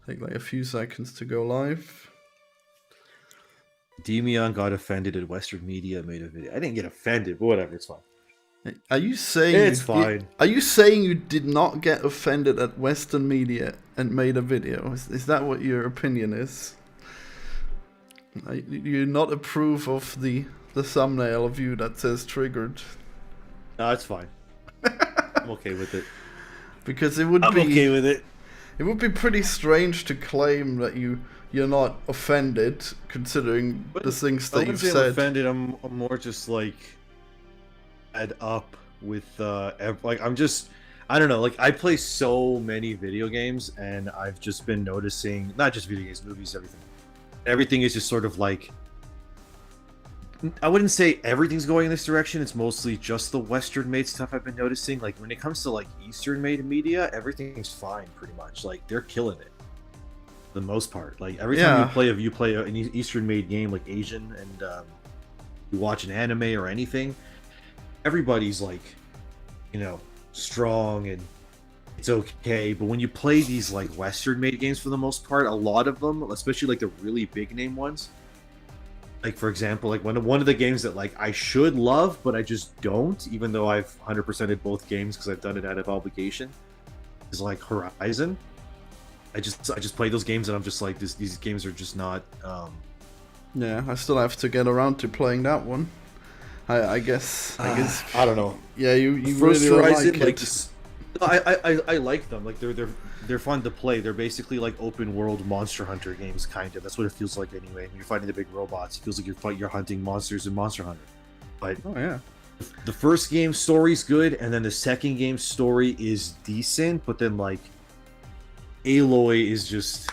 Take like a few seconds to go live. ENDYMION got offended at Western media, made a video. I didn't get offended, but whatever, it's fine. Are you saying It's fine. are you saying you did not get offended at Western media and made a video? Is that what your opinion is? You not approve of the thumbnail of you that says triggered? No, it's fine. I'm okay with it. Because it would I'm be okay with it. It would be pretty strange to claim that you're not offended, considering But the things I that wouldn't you've say I'm said. offended. I'm more just like fed up with like I don't know. Like I play so many video games, and I've just been noticing not just video games, movies, everything. Everything is just sort of like I wouldn't say everything's going in this direction. It's mostly just the Western-made stuff I've been noticing. Like when it comes to like Eastern-made media, everything's fine pretty much. Like they're killing it, for the most part. Like every time you play an Eastern-made game, like Asian, and you watch an anime or anything, everybody's like, strong and it's okay. But when you play these like Western-made games, for the most part, a lot of them, especially like the really big name ones. Like for example, like one of the games that like I should love, but I just don't, even though I've 100%ed both games because I've done it out of obligation, is like Horizon. I just play those games and I'm just like these games are just not. Yeah, I still have to get around to playing that one. I guess I don't know. Yeah, you First really Horizon, like like it. I like them. Like they're fun to play. They're basically like open world Monster Hunter games, kind of. That's what it feels like anyway. When you're fighting the big robots, it feels like you're hunting monsters in Monster Hunter. But Oh yeah. the first game story's good, and then the second game story is decent. But then like Aloy is just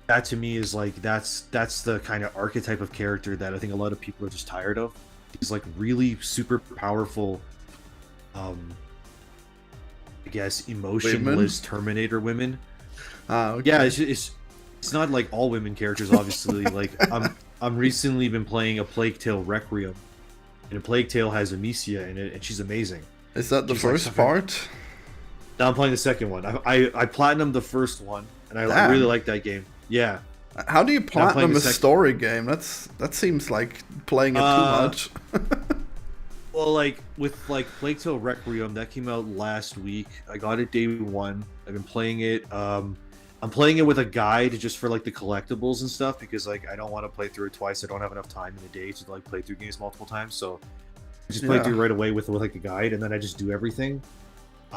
that to me is like that's the kind of archetype of character that I think a lot of people are just tired of. He's like really super powerful. I guess emotionless Terminator women. Okay. Yeah, it's not like all women characters, obviously. Like I'm recently been playing a Plague Tale Requiem, and a Plague Tale has Amicia in it, and she's amazing. Is that the She's like first part? Now I'm playing the second one. I platinumed the first one, and I really like that game. Yeah. How do you platinum a story game? That seems like playing it too much. Well, like with like Plague Tale Requiem, that came out last week. I got it day one. I've been playing it. I'm playing it with a guide just for like the collectibles and stuff because like I don't want to play through it twice. I don't have enough time in a day to like play through games multiple times. So I just play through right away with like a guide, and then I just do everything.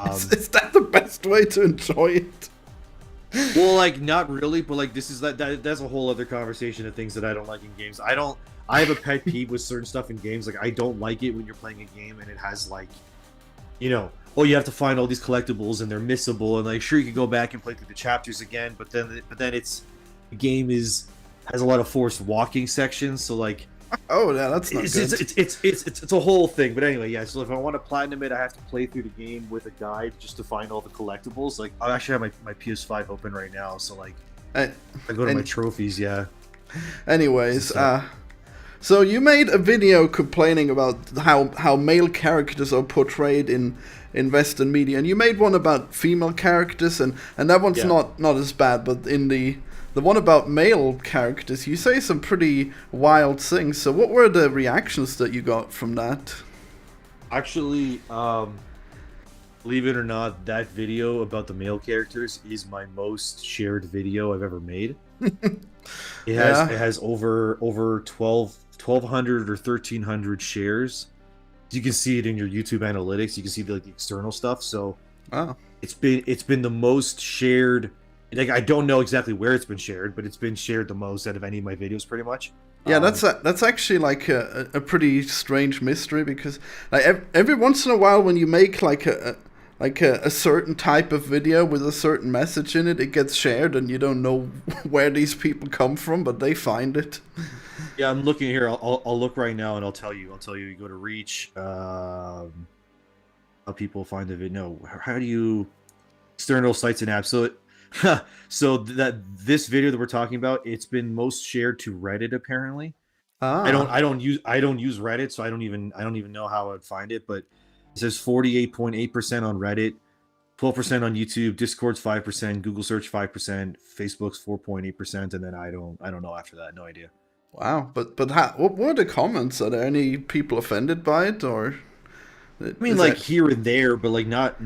Is that the best way to enjoy it? Well, like not really, but like this is that's a whole other conversation of things that I don't like in games. I have a pet peeve with certain stuff in games. Like I don't like it when you're playing a game and it has like, oh, you have to find all these collectibles and they're missable, and like sure you can go back and play through the chapters again, but then the game has a lot of forced walking sections, so like. Oh yeah, that's not good. It's a whole thing, but anyway, yeah. So if I want to platinum it, I have to play through the game with a guide just to find all the collectibles. Like I actually have my PS5 open right now, so like I go to my trophies, yeah. Anyways, so you made a video complaining about how male characters are portrayed in Western media, and you made one about female characters, and that one's not as bad, but in the one about male characters, you say some pretty wild things. So what were the reactions that you got from that? Actually, believe it or not, that video about the male characters is my most shared video I've ever made. It has over 1,200 or 1,300 shares. You can see it in your YouTube analytics. You can see the external stuff. So it's been the most shared. Like I don't know exactly where it's been shared, but it's been shared the most out of any of my videos, pretty much. Yeah, that's actually like a pretty strange mystery because like every once in a while when you make like a certain type of video with a certain message in it, it gets shared and you don't know where these people come from, but they find it. Yeah, I'm looking here. I'll look right now and I'll tell you. You go to reach. How people find the video? No, how do you external sites and apps? So that this video that we're talking about, it's been most shared to Reddit apparently. I don't use Reddit, so I don't even know how I'd find it, but it says 48.8% on Reddit, 12% on YouTube, Discord's 5%, Google search 5%, Facebook's 4.8%, and then I don't know after that. No idea. Wow, but what were the comments? Are there any people offended by it, or? I mean, like here and there, but like not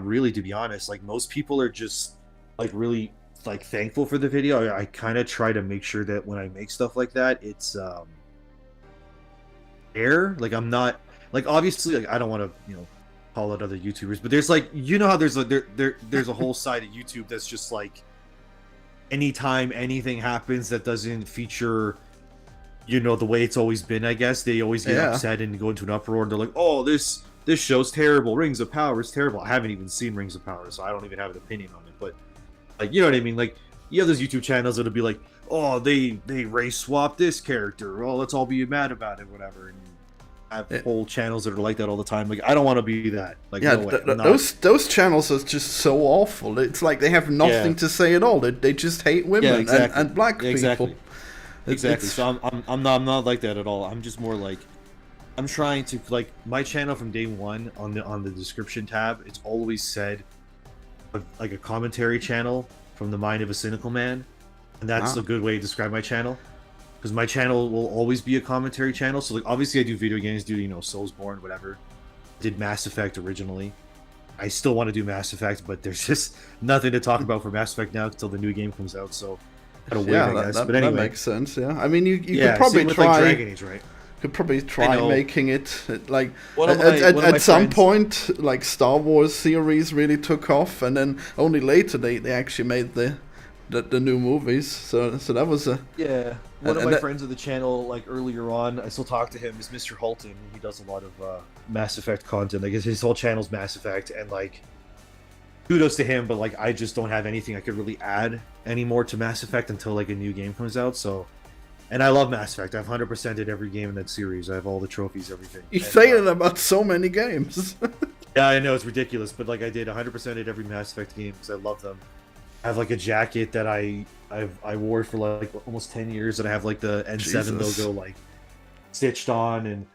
really, to be honest. Like most people are just like really like thankful for the video. I kind of try to make sure that when I make stuff like that, it's fair. Like I'm not like obviously like I don't want to call out other YouTubers, but there's like how there's like there's a whole side of YouTube that's just like anytime anything happens that doesn't feature the way it's always been, I guess they always get upset and go into an uproar and they're like, oh, this show's terrible, Rings of Power is terrible. I haven't even seen Rings of Power, so I don't even have an opinion on it, but like, you know what I mean? Like you have those YouTube channels that'll be like, oh, they race swap this character, oh, let's all be mad about it, whatever, and I have whole channels that are like that all the time. Like I don't want to be that. Like no way. Those channels are just so awful. It's like they have nothing to say at all. They just hate women and black people. Exactly. So I'm not like that at all. I'm just more like I'm trying to like my channel from day one on the description tab. It's always said like a commentary channel from the mind of a cynical man, and that's a good way to describe my channel. Because my channel will always be a commentary channel. So like obviously I do video games, do Soulsborne, whatever. Did Mass Effect originally. I still want to do Mass Effect, but there's just nothing to talk about for Mass Effect now until the new game comes out. So gotta wait, I guess. But anyway, that makes sense. Yeah, I mean, you could probably try. Like Dragon Age, right? Could probably try making it like at some point, like Star Wars series really took off, and then only later they actually made the new movies. So that was a One of my friends of the channel, like earlier on, I still talk to him, is Mr. Holton. He does a lot of Mass Effect content. Like his whole channel's Mass Effect, and like kudos to him, but like I just don't have anything I could really add anymore to Mass Effect until like a new game comes out. So, and I love Mass Effect. I've 100%ed every game in that series. I have all the trophies, everything. You say it about so many games. Yeah, I know it's ridiculous, but like I did 100%ed every Mass Effect game because I love them. I have like a jacket that I wore for like almost 10 years, and I have like the N7 logo like stitched on and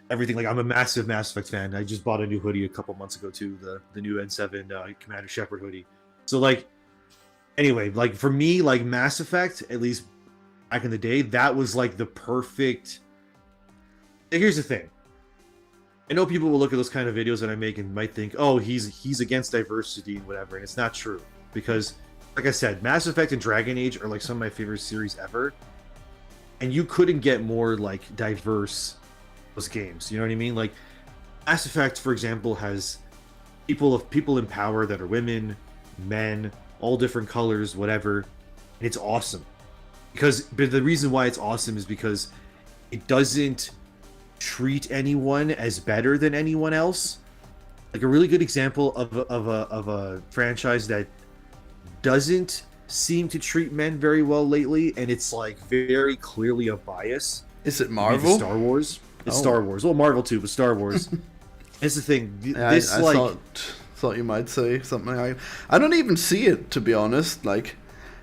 everything. Like I'm a massive Mass Effect fan. I just bought a new hoodie a couple months ago too, the new N7 Commander Shepard hoodie. So like anyway, like for me, like Mass Effect, at least back in the day, that was like the perfect. Here's the thing. I know people will look at those kind of videos that I make and might think, oh, he's against diversity and whatever, and it's not true. Because like I said, Mass Effect and Dragon Age are like some of my favorite series ever. And you couldn't get more like diverse those games. You know what I mean? Like Mass Effect, for example, has people in power that are women, men, all different colors, whatever. And it's awesome. But the reason why it's awesome is because it doesn't treat anyone as better than anyone else. Like a really good example of a franchise that doesn't seem to treat men very well lately, and it's like very clearly a bias. Is it Marvel? Star Wars. It's Star Wars. Well, Marvel too, but Star Wars. It's the thing. I thought you might say something. I don't even see it, to be honest. Like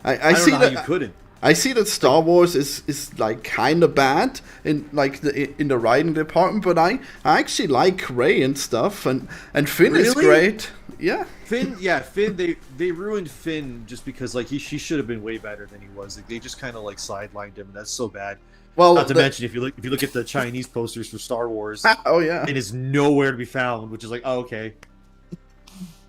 I see that you couldn't. I see that Star Wars is like kind of bad in like in the writing department, but I actually like Rey and stuff, and Finn is great. Yeah. Finn, they ruined Finn just because like she should have been way better than he was. Like, they just kind of like sidelined him, and that's so bad. Well, not to mention if you look at the Chinese posters for Star Wars, it is nowhere to be found, which is like, oh, okay.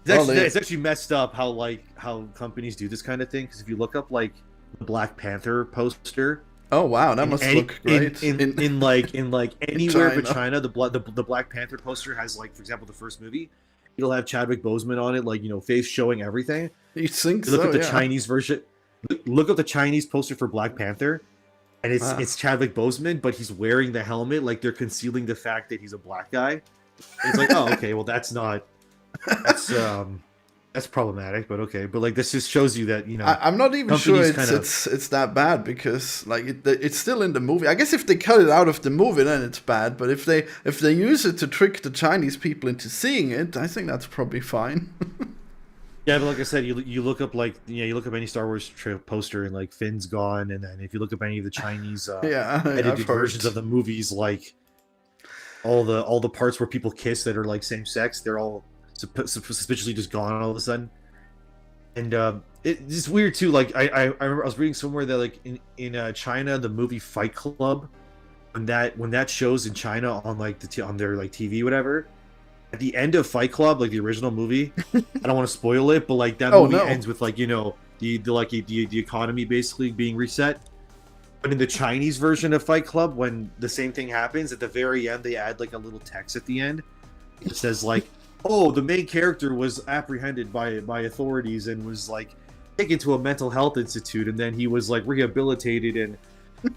It's actually messed up how companies do this kind of thing, because if you look up like the Black Panther poster. Oh wow, that must look great. In anywhere but China, the Black Panther poster has, like, for example, the first movie. It'll have Chadwick Boseman on it, like, face showing everything. You think look at the Chinese version. Look at the Chinese poster for Black Panther, and it's Chadwick Boseman, but he's wearing the helmet, like they're concealing the fact that he's a black guy. And it's like, oh, okay, well that's problematic, but okay. But like, this just shows you that, I'm not even sure it's that bad, because like it's still in the movie. I guess if they cut it out of the movie, then it's bad. But if they use it to trick the Chinese people into seeing it, I think that's probably fine. Yeah, but like I said, you look up you look up any Star Wars poster, and like Finn's gone, and then if you look up any of the Chinese edited versions of the movies, like all the parts where people kiss that are like same sex, they're all suspiciously just gone all of a sudden. And it's weird too. Like I remember I was reading somewhere that like in China, the movie Fight Club, when that shows in China on like on their like TV whatever, at the end of Fight Club, like the original movie, I don't want to spoil it, but like that movie ends with like, you know, the economy basically being reset. But in the Chinese version of Fight Club, when the same thing happens, at the very end they add like a little text at the end. It says like, oh, the main character was apprehended by authorities and was like taken to a mental health institute, and then he was like rehabilitated and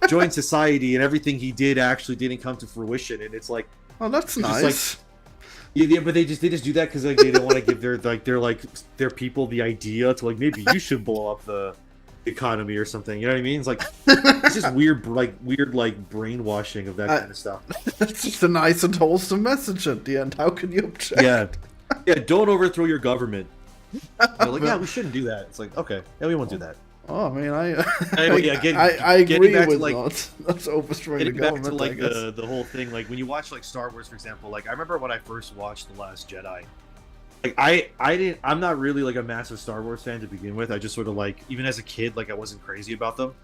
joined society, and everything he did actually didn't come to fruition. And it's like, oh, that's nice. Yeah, but they just do that because like they don't want to give their people the idea to like, maybe you should blow up the economy or something. You know what I mean? It's like it's just weird brainwashing of that kind of stuff. That's just a nice and wholesome message at the end. How can you object? Yeah. Don't overthrow your government. They're like, yeah, we shouldn't do that. It's like, okay, yeah, we won't do that. Oh, I mean, I agree with like, not overthrowing the government. Back to like the whole thing, like when you watch like Star Wars, for example. Like I remember when I first watched The Last Jedi. Like I'm not really like a massive Star Wars fan to begin with. I just sort of like, even as a kid, like I wasn't crazy about them.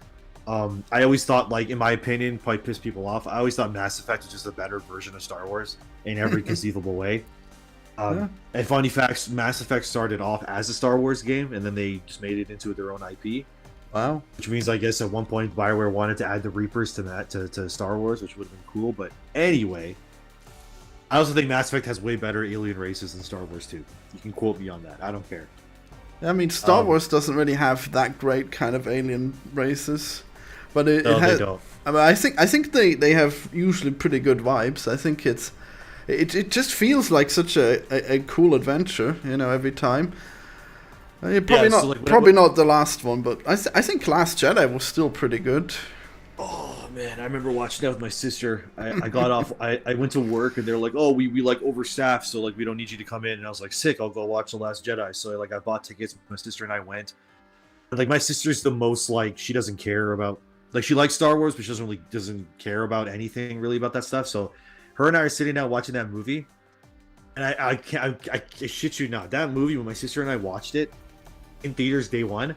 I always thought, like, in my opinion, probably piss people off, I always thought Mass Effect was just a better version of Star Wars in every conceivable way. And funny facts, Mass Effect started off as a Star Wars game, and then they just made it into their own IP. Wow. Which means, I guess, at one point, BioWare wanted to add the Reapers to Star Wars, which would have been cool. But anyway, I also think Mass Effect has way better alien races than Star Wars 2. You can quote me on that. I don't care. I mean, Star Wars doesn't really have that great kind of alien races, but it has. They don't. I mean, I think they have usually pretty good vibes. I think it just feels like such a cool adventure, you know, every time. Probably not the last one, but I think Last Jedi was still pretty good. Oh man, I remember watching that with my sister. I got off. I went to work and they're like, "Oh, we like overstaffed, so like we don't need you to come in." And I was like, "Sick, I'll go watch The Last Jedi." So like I bought tickets. My sister and I went. And, like my sister's the most like, she doesn't care about, like, she likes Star Wars, but she doesn't care about anything really about that stuff. So her and I are sitting down watching that movie, and I shit you not, that movie, when my sister and I watched it in theaters day one,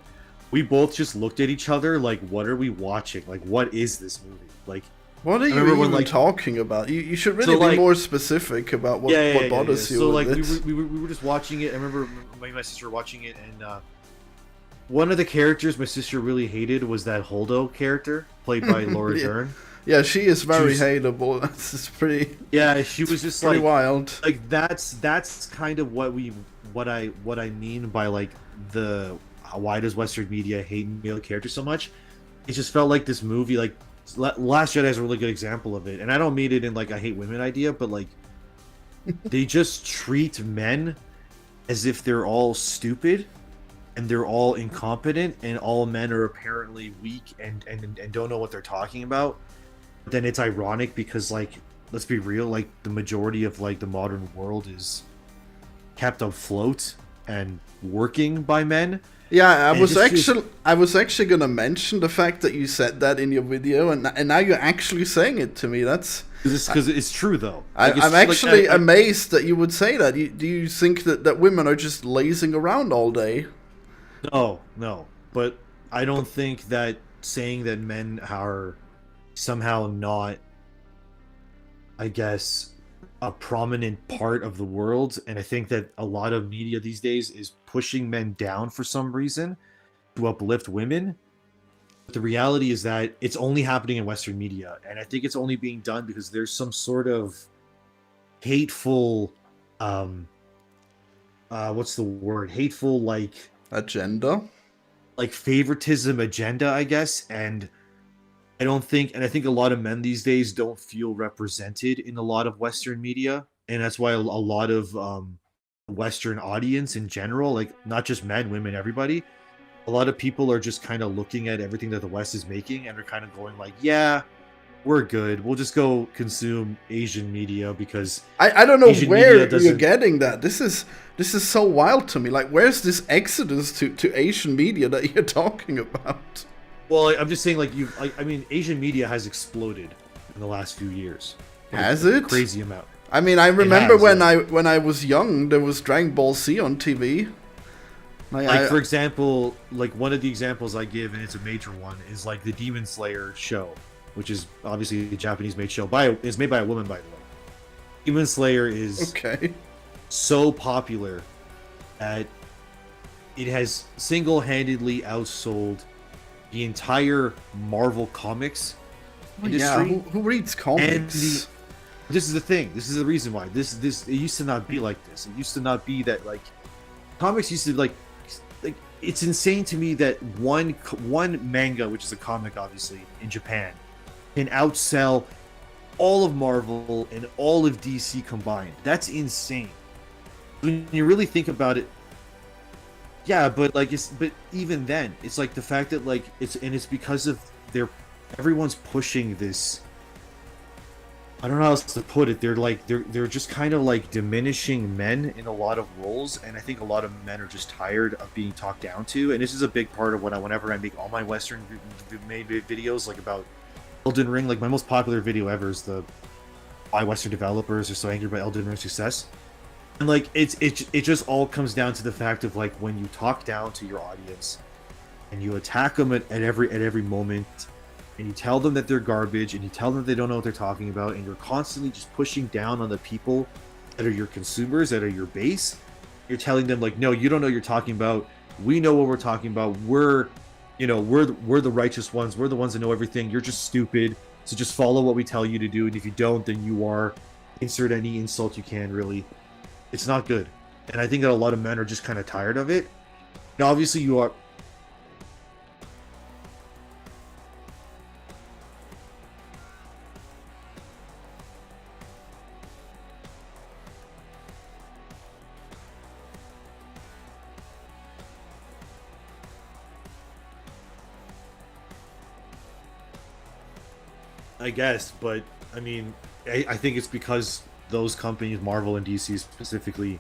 we both just looked at each other like, what are we watching? Like, what is this movie? Like, what are you even talking about? You should really be more specific about what bothers you. So like we were just watching it. I remember my sister watching it, and one of the characters my sister really hated was that Holdo character played by Laura Dern. Yeah, she is very hateable. It's pretty. Yeah, she was just pretty like wild. Like that's kind of what I mean by like why does Western media hate male characters so much? It just felt like this movie, like Last Jedi is a really good example of it, and I don't mean it in like I hate women idea, but like they just treat men as if they're all stupid and they're all incompetent and all men are apparently weak and don't know what they're talking about. But then it's ironic because, like, let's be real, like the majority of like the modern world is kept afloat and working by men. Yeah, I was actually gonna mention the fact that you said that in your video, and now you're actually saying it to me. That's because it's true though. I'm actually amazed that you would say that. Do you think that women are just lazing around all day? No, but I don't think that saying that men are somehow not, I guess, a prominent part of the world, and I think that a lot of media these days is pushing men down for some reason to uplift women. But the reality is that it's only happening in Western media, and I think it's only being done because there's some sort of hateful what's the word? Hateful, like, agenda? Like favoritism agenda, I guess, and I think a lot of men these days don't feel represented in a lot of Western media, and that's why a lot of Western audience in general, like not just men, women, everybody, a lot of people are just kind of looking at everything that the West is making and are kind of going like, yeah, we're good. We'll just go consume Asian media because I don't know where you're getting that. This is so wild to me. Like, where's this exodus to Asian media that you're talking about? Well, I'm just saying, like, I mean, Asian media has exploded in the last few years. Has it? Crazy amount. I mean, I remember has, when I was young, there was Dragon Ball Z on TV. Like, for example, like one of the examples I give, and it's a major one, is like the Demon Slayer show, which is obviously a Japanese-made show. It's made by a woman, by the way. Demon Slayer is so popular that it has single-handedly outsold the entire Marvel Comics industry. Yeah, who reads comics? This is the thing. This is the reason why. This it used to not be like this. It used to not be that, like, comics used to like it's insane to me that one manga, which is a comic obviously in Japan, can outsell all of Marvel and all of DC combined. That's insane. When you really think about it, yeah, but even then, it's like the fact that like it's because of everyone's pushing this. I don't know how else to put it. They're just kind of like diminishing men in a lot of roles, and I think a lot of men are just tired of being talked down to. And this is a big part of whenever I make all my Western made videos like about Elden Ring. Like my most popular video ever is why Western developers are so angry about Elden Ring's success. And like it just all comes down to the fact of like when you talk down to your audience and you attack them at every moment. And you tell them that they're garbage, and you tell them they don't know what they're talking about, and you're constantly just pushing down on the people that are your consumers, that are your base. You're telling them like, no, you don't know what you're talking about. We know what we're talking about. We're the righteous ones. We're the ones that know everything. You're just stupid. So just follow what we tell you to do. And if you don't, then you are. Insert any insult you can. Really, it's not good. And I think that a lot of men are just kind of tired of it. Now, obviously, you are. I guess, but I mean, I think it's because those companies, Marvel and DC specifically,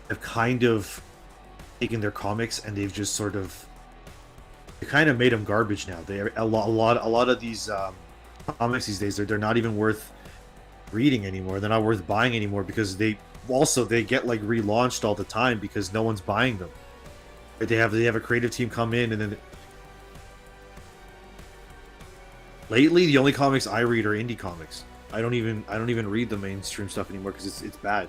have kind of taken their comics and they've just sort of kind of made them garbage now. They a lot of these comics these days they're not even worth reading anymore. They're not worth buying anymore because they get like relaunched all the time because no one's buying them. They have a creative team come in and then. Lately, the only comics I read are indie comics. I don't even read the mainstream stuff anymore because it's bad.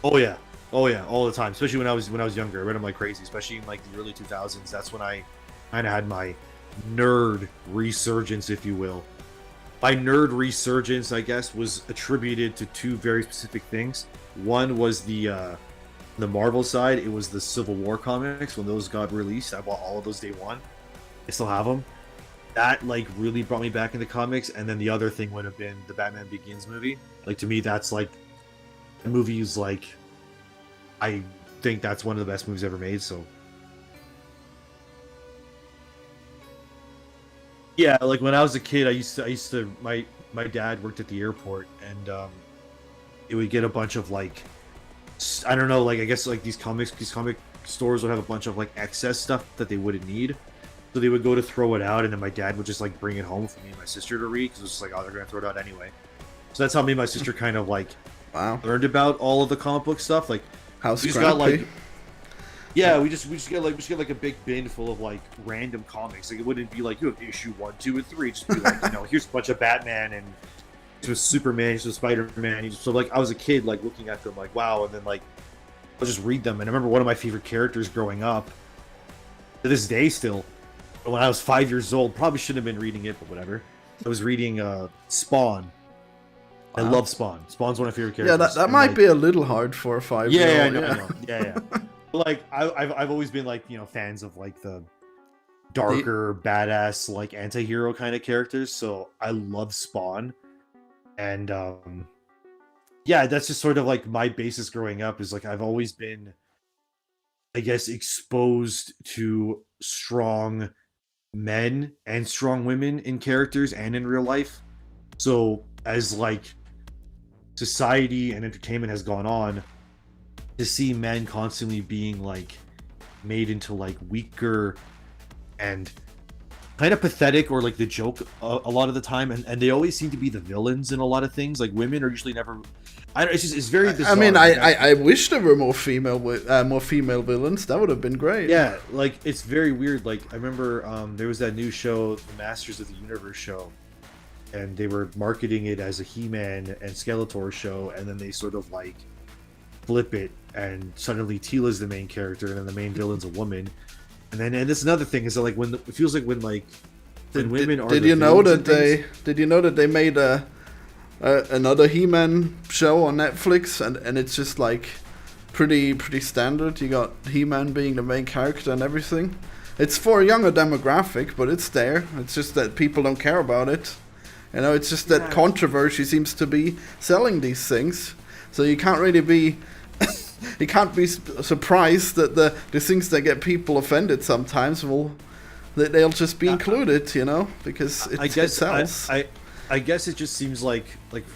Oh yeah, all the time. Especially when I was younger, I read them like crazy. Especially in like the early 2000s. That's when I kind of had my nerd resurgence, if you will. My nerd resurgence, I guess, was attributed to two very specific things. One was the Marvel side. It was the Civil War comics when those got released. I bought all of those day one. I still have them. That like really brought me back into comics, and then the other thing would have been the Batman Begins movie. Like to me, that's like the movie is like I think that's one of the best movies ever made. So yeah, like when I was a kid, I used to my dad worked at the airport, and it would get a bunch of like I don't know, like I guess like these comic stores would have a bunch of like excess stuff that they wouldn't need. So they would go to throw it out, and then my dad would just like bring it home for me and my sister to read because it was just like, oh, they're gonna throw it out anyway. So that's how me and my sister kind of like learned about all of the comic book stuff. Like, how we just got like, yeah, we just get like a big bin full of like random comics. Like it wouldn't be like you have issue 1, 2, and 3. Just be like, here's a bunch of Batman and here's Superman, here's Spider-Man. So like I was a kid like looking at them like wow, and then like I'll just read them. And I remember one of my favorite characters growing up to this day still. When I was 5 years old, probably shouldn't have been reading it, but whatever. I was reading Spawn. Wow. I love Spawn. Spawn's one of my favorite characters. Yeah, that might be a little hard for a 5-year-old. Yeah, I know. Yeah. But like, I've always been like, fans of like the darker, badass, like anti-hero kind of characters. So I love Spawn, and yeah, that's just sort of like my basis growing up. Is like I've always been, I guess, exposed to strong men and strong women in characters and in real life. So as like society and entertainment has gone on, to see men constantly being like made into like weaker and kind of pathetic or like the joke a lot of the time, and they always seem to be the villains in a lot of things. Like women are usually never. I don't, it's very bizarre. I mean, I wish there were more female villains. That would have been great. Yeah, like it's very weird. Like I remember there was that new show, the Masters of the Universe show, and they were marketing it as a He-Man and Skeletor show, and then they sort of like flip it, and suddenly Teela's the main character, and then the main villain's a woman. And that's another thing is that like when it feels like when women are. Did you know that they made another He-Man show on Netflix, and it's just like pretty standard. You got He-Man being the main character and everything. It's for a younger demographic, but it's there. It's just that people don't care about it. You know, it's just that controversy seems to be selling these things. So you can't really be you can't be surprised that the things that get people offended sometimes they'll just be included, you know, because it sells. I guess it just seems like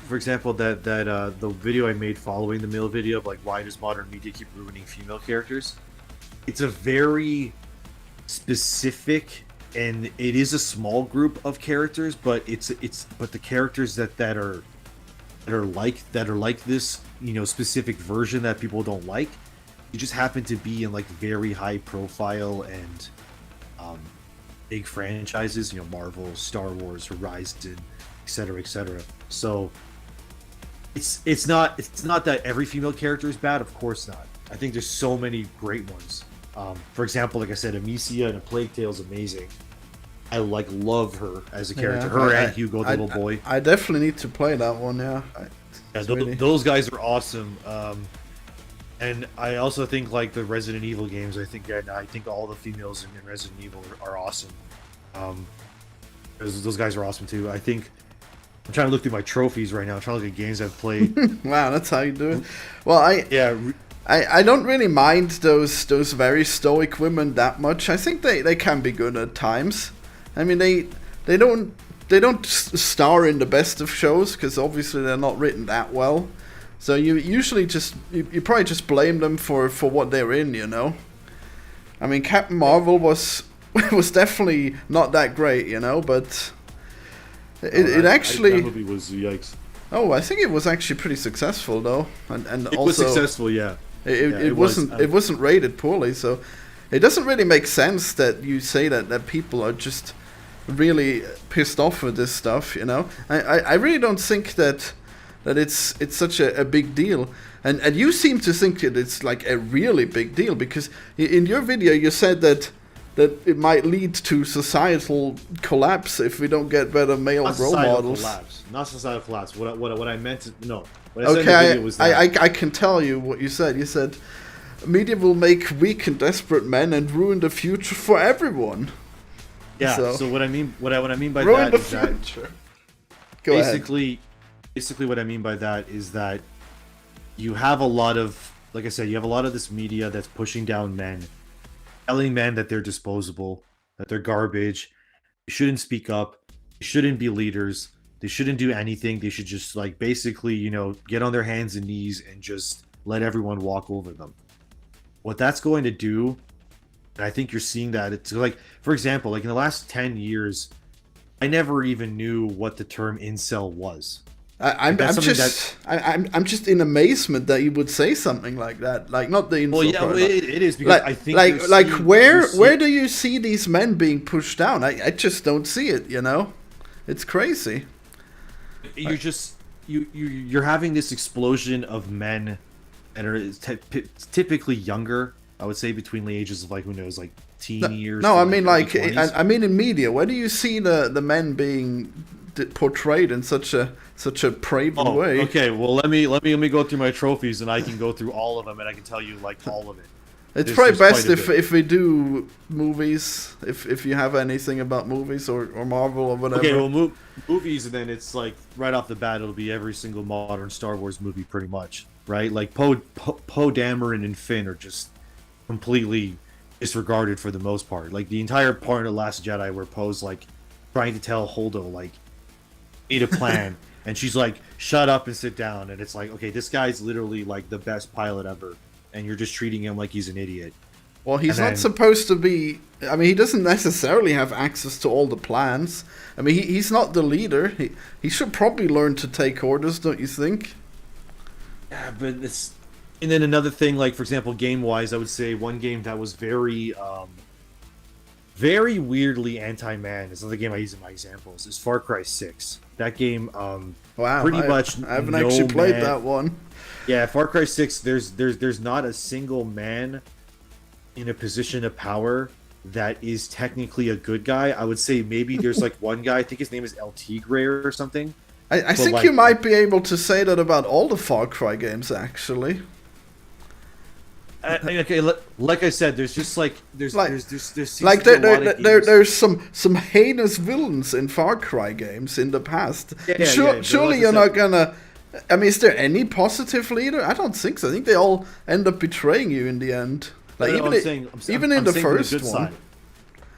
for example that the video I made following the male video of like why does modern media keep ruining female characters? It's a very specific, and it is a small group of characters, but but the characters that are like this, you know, specific version that people don't like, you just happen to be in like very high profile and big franchises, you know, Marvel, Star Wars, Horizon, etc., etc. So it's not that every female character is bad, of course not. I think there's so many great ones. For example, like I said, Amicia in A Plague Tale is amazing. I love her as a character. And Hugo, the little boy. I definitely need to play that one. Yeah. Those guys are awesome. And I also think like the Resident Evil games. I think all the females in Resident Evil are awesome. Those guys are awesome too. I think I'm trying to look through my trophies right now. I'm trying to look at games I've played. Wow, that's how you do it. Well, I don't really mind those very stoic women that much. I think they can be good at times. I mean, they don't star in the best of shows because obviously they're not written that well. So you usually you probably just blame them for what they're in, you know. I mean, Captain Marvel was definitely not that great, you know, but it actually. That movie was yikes. Oh, I think it was actually pretty successful though, and it also was successful, yeah. It wasn't rated poorly, so it doesn't really make sense that you say that people are just really pissed off with this stuff, you know. I really don't think that it's such a big deal, and you seem to think that it's like a really big deal because in your video you said that it might lead to societal collapse if we don't get better male role models. Not societal collapse. What I meant to no. Okay, I can tell you what you said. You said media will make weak and desperate men and ruin the future for everyone. Yeah. So what I mean by ruin that is that basically what I mean by that is that you have a lot of, like I said, you have a lot of this media that's pushing down men, telling men that they're disposable, that they're garbage, they shouldn't speak up, they shouldn't be leaders, they shouldn't do anything, they should just like basically, you know, get on their hands and knees and just let everyone walk over them. What that's going to do, and I think you're seeing that, it's like, for example, like in the last 10 years, I never even knew what the term incel was. I'm just in amazement that you would say something like that. Like not the incel. Well, yeah, part, it is because I think where do you see these men being pushed down? I just don't see it. You know, it's crazy. You're just you're having this explosion of men that are typically younger. I would say between the ages of like, who knows, like teen years. No, I mean like I mean in media, where do you see the men being portrayed in such a craven way? Okay, well let me go through my trophies and I can go through all of them and I can tell you like all of it. It's probably best if we do movies, if you have anything about movies or Marvel or whatever. Okay, well movies, and then it's like right off the bat it'll be every single modern Star Wars movie pretty much, right? Like Poe Dameron and Finn are just completely disregarded for the most part. Like the entire part of Last Jedi where Poe's like trying to tell Holdo like need a plan and she's like shut up and sit down, and it's like, okay, this guy's literally like the best pilot ever and you're just treating him like he's an idiot. Well, he's And not then, supposed to be. I mean, he doesn't necessarily have access to all the plans. I mean, he's not the leader. He should probably learn to take orders, don't you think? yeah, but it's. And then another thing, like for example, game-wise, I would say one game that was very weirdly anti-man. Is another game I use in my examples. Is Far Cry 6. That game, Wow, pretty much. I haven't no actually played man, that one. Yeah, Far Cry 6. There's not a single man in a position of power that is technically a good guy. I would say maybe there's like one guy. I think his name is El Tigre or something. I think you might be able to say that about all the Far Cry games, actually. Okay, like I said, there's just like there seems Like to be a lot of games. there's some heinous villains in Far Cry games in the past. Surely like I you're not said, gonna. I mean, is there any positive leader? I don't think so. I think they all end up betraying you in the end. Like No, even I'm saying, even I'm in the saying from first good one. side.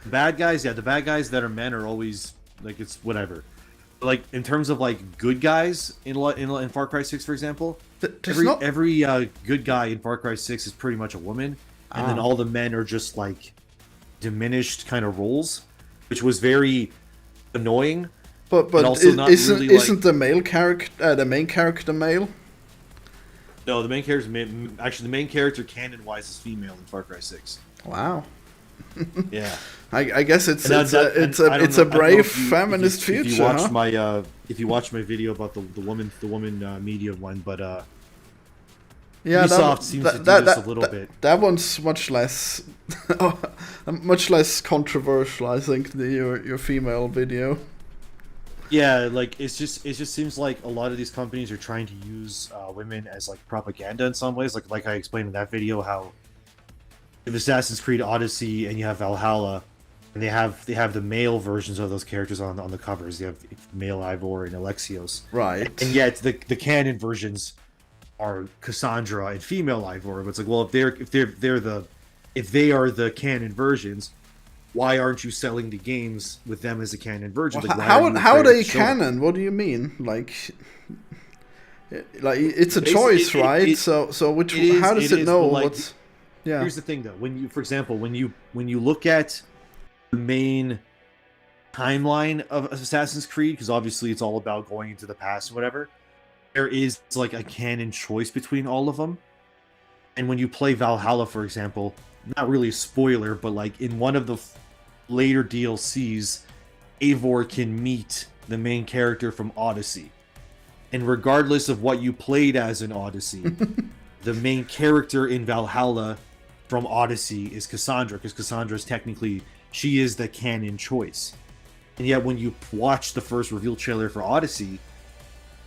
Bad guys, yeah, the bad guys that are men are always like it's whatever. But, like in terms of like good guys in Far Cry 6, for example, every good guy in Far Cry 6 is pretty much a woman, and then all the men are just like diminished kind of roles, which was very annoying. But also isn't the main character male? No, the main character actually the main character canon-wise is female in Far Cry 6. Wow. Yeah. I guess it's a brave feminist future. If you watch my video about the woman media one, but yeah, Ubisoft seems to do this a little bit. That one's much less controversial, I think, than your female video. Yeah, like it just seems like a lot of these companies are trying to use women as like propaganda in some ways. Like I explained in that video, how if Assassin's Creed Odyssey and you have Valhalla, and they have the male versions of those characters on the covers. You have male Ivor and Alexios, right? And yet the canon versions are Cassandra and female Ivor. But it's like, well, if they are the canon versions, why aren't you selling the games with them as a canon version? Well, like, how are they canon? What do you mean? Like it's a choice, right? So how does it know what's? Yeah. Here's the thing, though. For example, when you look at the main timeline of Assassin's Creed, because obviously it's all about going into the past and whatever, there is like a canon choice between all of them. And when you play Valhalla, for example, not really a spoiler, but like in one of the later DLCs, Eivor can meet the main character from Odyssey. And regardless of what you played as in Odyssey, the main character in Valhalla from Odyssey is Cassandra, because Cassandra is technically, she is the canon choice. And yet when you watch the first reveal trailer for Odyssey,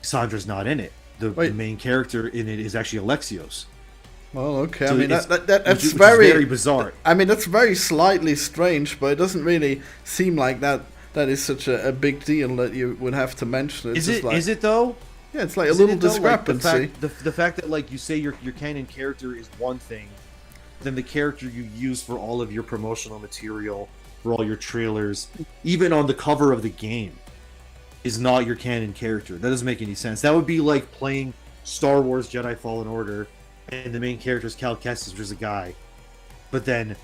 Cassandra's not in it. The main character in it is actually Alexios. Well, okay. So I mean, that's which very bizarre. I mean, that's very slightly strange, but it doesn't really seem like that is such a big deal that you would have to mention it. Is it though? Yeah, it's like a little discrepancy. Like the fact that like you say your canon character is one thing, then the character you use for all of your promotional material, for all your trailers, even on the cover of the game, is not your canon character. That doesn't make any sense. That would be like playing Star Wars Jedi Fallen Order, and the main character is Cal Kestis, which is a guy, but then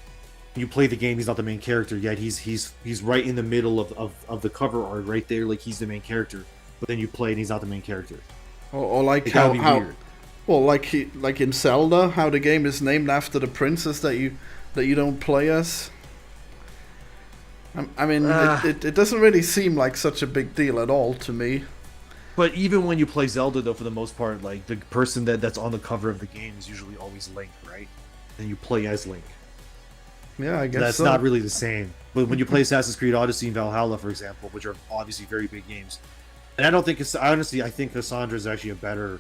you play the game, he's not the main character yet. He's right in the middle of the cover art, right there, like he's the main character. But then you play and he's not the main character. Or like how weird. Well, like in Zelda, how the game is named after the princess that you don't play as. I mean, it doesn't really seem like such a big deal at all to me. But even when you play Zelda, though, for the most part, like the person that's on the cover of the game is usually always Link, right? And you play as Link. Yeah, I guess that's not really the same. But when you play Assassin's Creed Odyssey and Valhalla, for example, which are obviously very big games, and I think Cassandra is actually a better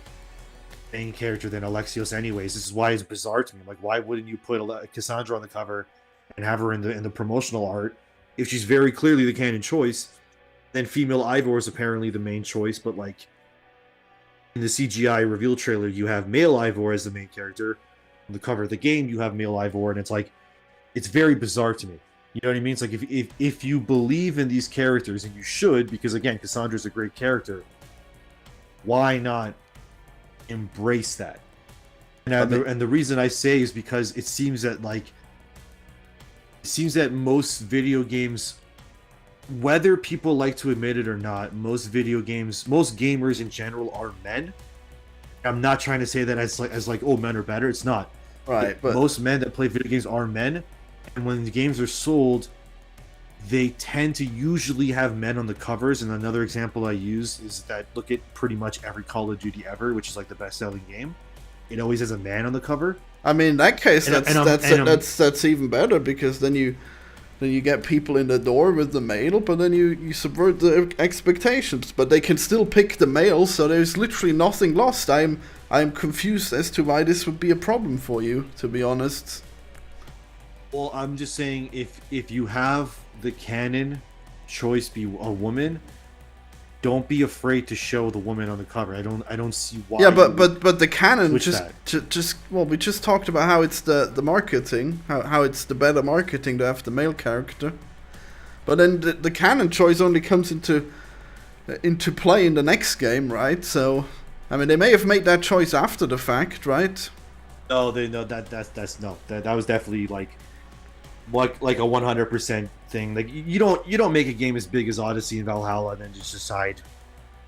main character than Alexios anyways. This is why it's bizarre to me. Like, why wouldn't you put Cassandra on the cover and have her in the promotional art if she's very clearly the canon choice? Then female Ivor is apparently the main choice, but like in the CGI reveal trailer, you have male Ivor as the main character. On the cover of the game, you have male Ivor, and it's like, it's very bizarre to me. You know what I mean? It's like if you believe in these characters, and you should, because again, Cassandra's a great character, why not embrace that? And the reason I say is because it seems that like it seems that most video games, whether people like to admit it or not, most gamers in general are men. I'm not trying to say that as like oh, men are better. It's not. Right, but most men that play video games are men, and when the games are sold, they tend to usually have men on the covers. And another example I use is that look at pretty much every Call of Duty ever, which is like the best-selling game. It always has a man on the cover. I mean, in that case, that's even better, because then you get people in the door with the male, but then you subvert the expectations. But they can still pick the male, so there's literally nothing lost. I'm confused as to why this would be a problem for you, to be honest. Well, I'm just saying, if you have the canon choice be a woman, don't be afraid to show the woman on the cover. I don't see why. Yeah, but the canon we just talked about how it's the marketing, how it's the better marketing to have the male character. But then the canon choice only comes into play in the next game, right? So, I mean, they may have made that choice after the fact, right? No, that was definitely like a 100% thing. Like you don't make a game as big as Odyssey and Valhalla and then just decide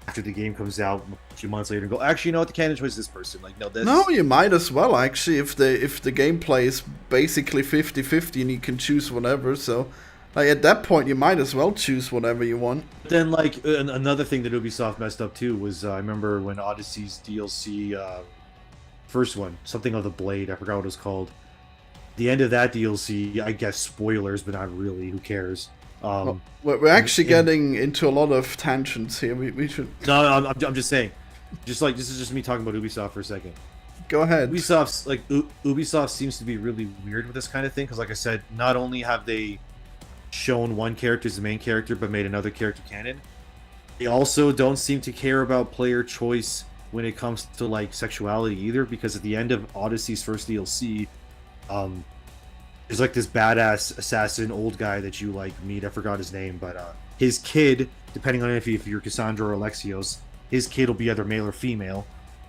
after the game comes out a few months later and go, actually, you know what, the canon choice is this person. Like, no, you might as well, actually, if the gameplay is basically 50-50 and you can choose whatever. So, like, at that point, you might as well choose whatever you want. Then, like, another thing that Ubisoft messed up too was I remember when Odyssey's DLC, first one, something of the Blade, I forgot what it was called. The end of that DLC, I guess spoilers, but not really. Who cares? We're actually getting into a lot of tangents here. We should. No, I'm just saying. Just like this is just me talking about Ubisoft for a second. Go ahead. Ubisoft seems to be really weird with this kind of thing because, like I said, not only have they shown one character as the main character, but made another character canon. They also don't seem to care about player choice when it comes to like sexuality either, because at the end of Odyssey's first DLC. There's like this badass assassin old guy that you like meet. I forgot his name, but his kid, depending on if you're Cassandra or Alexios, his kid will be either male or female,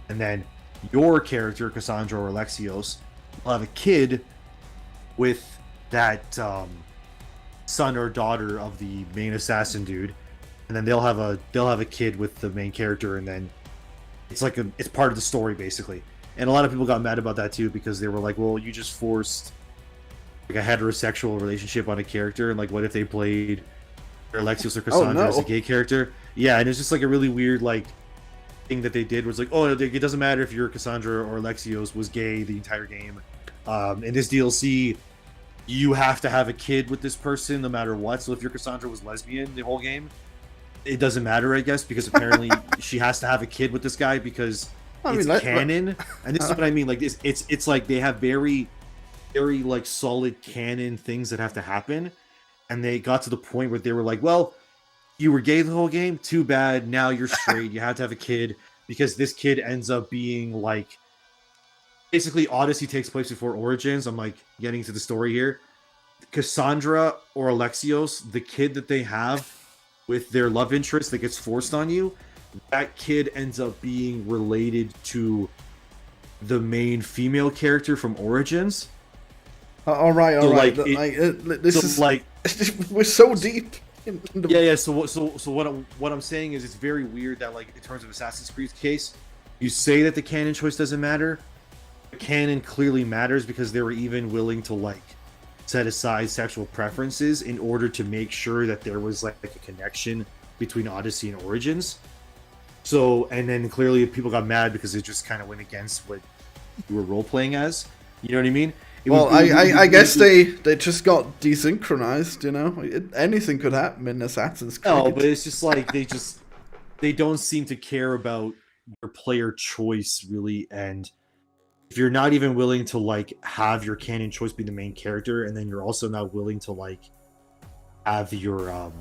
and then your character, Cassandra or Alexios, will have a kid with that son or daughter of the main assassin dude, and then they'll have a kid with the main character, and then it's part of the story basically. And a lot of people got mad about that too because they were like, well, you just forced like a heterosexual relationship on a character, and like what if they played Alexios or Cassandra as a gay character? Yeah, and it's just like a really weird like thing that they did was like, oh, it doesn't matter if your Cassandra or Alexios was gay the entire game. In this DLC, you have to have a kid with this person no matter what. So if your Cassandra was lesbian the whole game, it doesn't matter, I guess, because apparently she has to have a kid with this guy because it's canon. And this is what I mean. Like it's like they have very, very like solid canon things that have to happen, and they got to the point where they were like, well, you were gay the whole game, too bad, now you're straight, you have to have a kid, because this kid ends up being like, basically Odyssey takes place before Origins. I'm like getting to the story here. Cassandra or Alexios, the kid that they have with their love interest that gets forced on you, that kid ends up being related to the main female character from Origins. All right. We're so deep. Yeah. So what I'm saying is, it's very weird that, like, in terms of Assassin's Creed's case, you say that the canon choice doesn't matter. The canon clearly matters because they were even willing to like set aside sexual preferences in order to make sure that there was like a connection between Odyssey and Origins. So, and then clearly people got mad because it just kind of went against what you were role playing as. You know what I mean? I guess they just got desynchronized, you know? Anything could happen in Assassin's Creed. No, but it's just like they don't seem to care about your player choice, really. And if you're not even willing to like have your canon choice be the main character, and then you're also not willing to like have your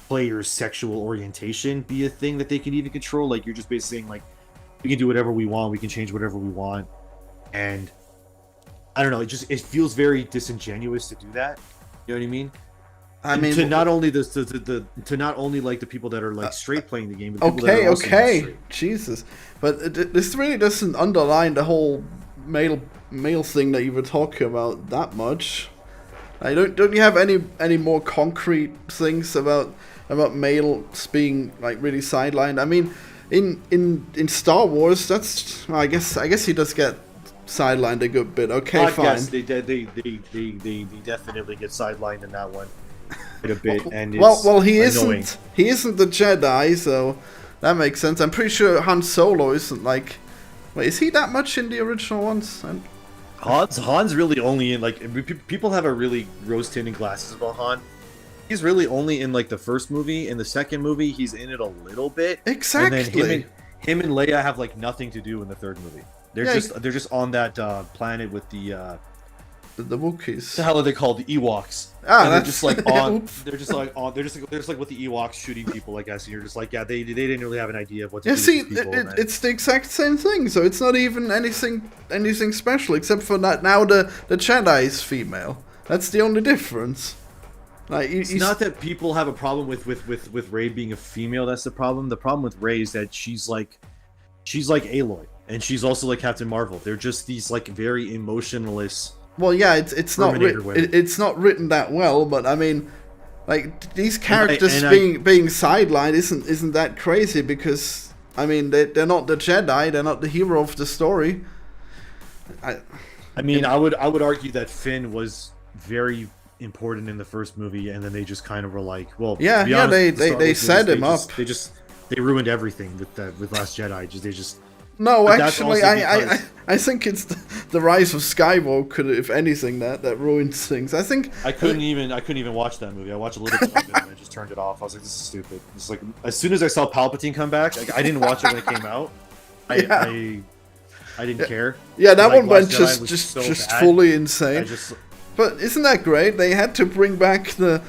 player's sexual orientation be a thing that they can even control, like you're just basically saying like, we can do whatever we want, we can change whatever we want, and I don't know, it feels very disingenuous to do that. You know what I mean? I mean, to not only like the people that are like straight playing the game, but okay, Jesus, but this really doesn't underline the whole male thing that you were talking about that much. Like, don't you have any more concrete things about males being like really sidelined? I mean, in Star Wars, that's I guess he does get sidelined a good bit. Okay, fine. Yes, they definitely get sidelined in that one quite a bit, and it's well, he annoying. isn't the Jedi, so that makes sense. I'm pretty sure Han Solo isn't like. Wait, is he that much in the original ones? Han's really only in like people have a really rose-tinted glasses about Han. He's really only in like the first movie. In the second movie, he's in it a little bit. Exactly. And then him and Leia have like nothing to do in the third movie. They're just on that planet with the Wookiees. What the hell are they called? The Ewoks. And they're just like on. They're just like with the Ewoks shooting people. I guess and you're just like, yeah, they didn't really have an idea of what to do. See, with people, it's the exact same thing. So it's not even anything special except for that now the Jedi is female. That's the only difference. Like, it's not that people have a problem with Rey being a female. That's the problem. The problem with Rey is that she's like Aloy, and she's also like Captain Marvel. They're just these like very emotionless. Well, yeah, it's not it's not written that well, but I mean, like these characters being sidelined isn't that crazy because I mean they're not the Jedi, they're not the hero of the story. I would argue that Finn was very important in the first movie, and then they just kind of were like, well, yeah, they set him up. They ruined everything with Last Jedi. No, actually, I think it's the Rise of Skywalker, if anything, that ruins things. I think I couldn't even watch that movie. I watched a little bit of it and I just turned it off. I was like, this is stupid. It's like as soon as I saw Palpatine come back, like, I didn't watch it when it came out. I didn't care. Yeah, that one went just just fully insane. But isn't that great? They had to bring back the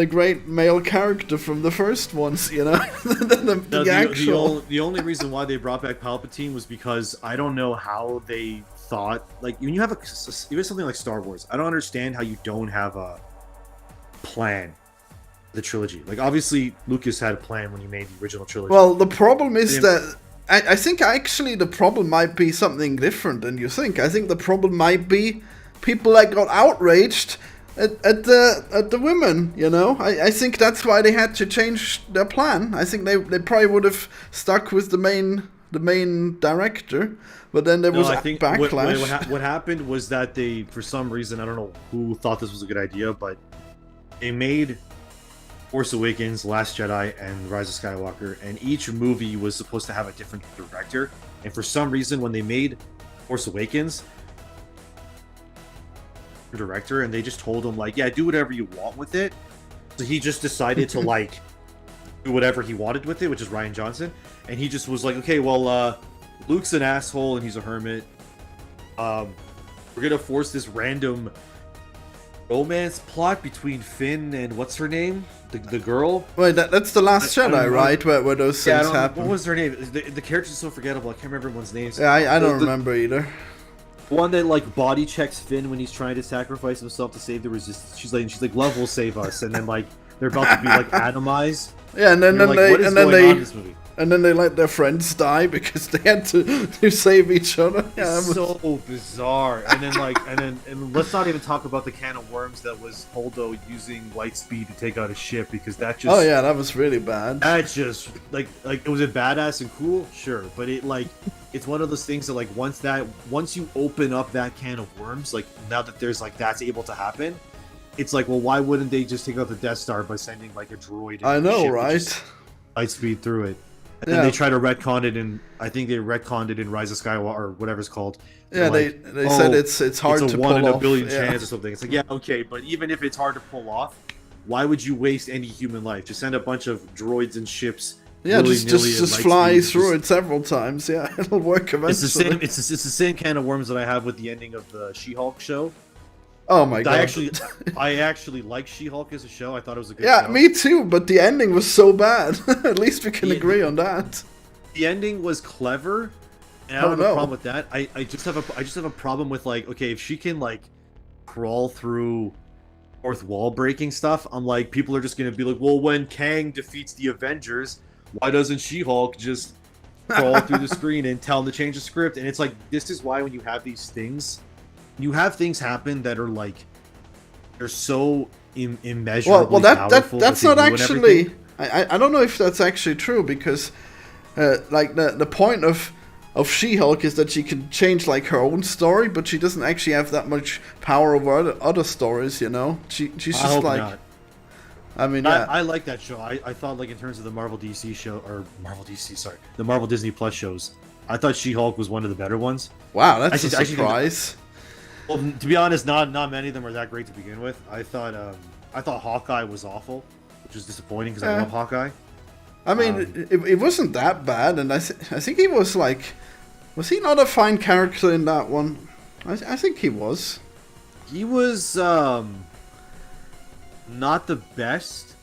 great male character from the first ones, you know? The only reason why they brought back Palpatine was because I don't know how they thought... Like, when you have even something like Star Wars, I don't understand how you don't have a plan for the trilogy. Like, obviously, Lucas had a plan when he made the original trilogy. Well, the problem is that... I think actually the problem might be something different than you think. I think the problem might be people that got outraged at the women, you know. I think that's why they had to change their plan. I think they probably would have stuck with the main director, but then there was backlash. What happened was that they, for some reason, I don't know who thought this was a good idea, but they made Force Awakens, Last Jedi, and Rise of Skywalker, and each movie was supposed to have a different director. And for some reason, when they made Force Awakens, director, and they just told him like, yeah, do whatever you want with it. So he just decided to like do whatever he wanted with it, which is Rian Johnson, and he just was like, okay, well, Luke's an asshole and he's a hermit. We're gonna force this random romance plot between Finn and what's her name, the girl. Wait, that's the Last Jedi, right? Where those things happen. What was her name? The character's so forgettable. I can't remember everyone's names. Yeah, I don't remember either. One that like body checks Finn when he's trying to sacrifice himself to save the resistance. She's like, love will save us, and then like they're about to be like atomized. Yeah, and then they let their friends die because they had to save each other. Yeah, it's so bizarre. And then and let's not even talk about the can of worms that was Holdo using light speed to take out a ship, because that just... Oh yeah, that was really bad. That just like was it badass and cool? Sure, but it like it's one of those things that like once you open up that can of worms, like now that there's like that's able to happen, it's like, well, why wouldn't they just take out the Death Star by sending like a droid? I know, right? Light speed through it. And then they try to retcon it in, I think they retconned it in Rise of Skywalker or whatever it's called. Yeah, like, they said it's hard to pull off. It's a 1 in a billion chance or something. It's like, yeah, okay, but even if it's hard to pull off, why would you waste any human life? Just send a bunch of droids and ships. Yeah, just fly through it several times. Yeah, it'll work eventually. It's the same can of worms that I have with the ending of the She-Hulk show. Oh my god! I actually like She-Hulk as a show. I thought it was a good show. Yeah, me too. But the ending was so bad. At least we can agree on that. The ending was clever, and I don't have a problem with that. I just have a problem with like, okay, if she can like crawl through fourth wall breaking stuff, I'm like, people are just gonna be like, well, when Kang defeats the Avengers, why doesn't She-Hulk just crawl through the screen and tell him to change the script? And it's like, this is why when you have these things, you have things happen that are like they're so immeasurably well, powerful. that's that not ruin actually. everything. I don't know if that's actually true, because like the point of She-Hulk is that she can change like her own story, but she doesn't actually have that much power over other stories. You know, she's just I hope like. not. I mean, yeah. I like that show. I thought, like, in terms of the Marvel DC show, or the Marvel Disney Plus shows, I thought She-Hulk was one of the better ones. Wow, that's Actually- a surprise. Well, to be honest, not many of them are that great to begin with. I thought Hawkeye was awful, which is disappointing because I love Hawkeye. I mean, it wasn't that bad, and I think he was like, was he not a fine character in that one? I think he was. He was not the best.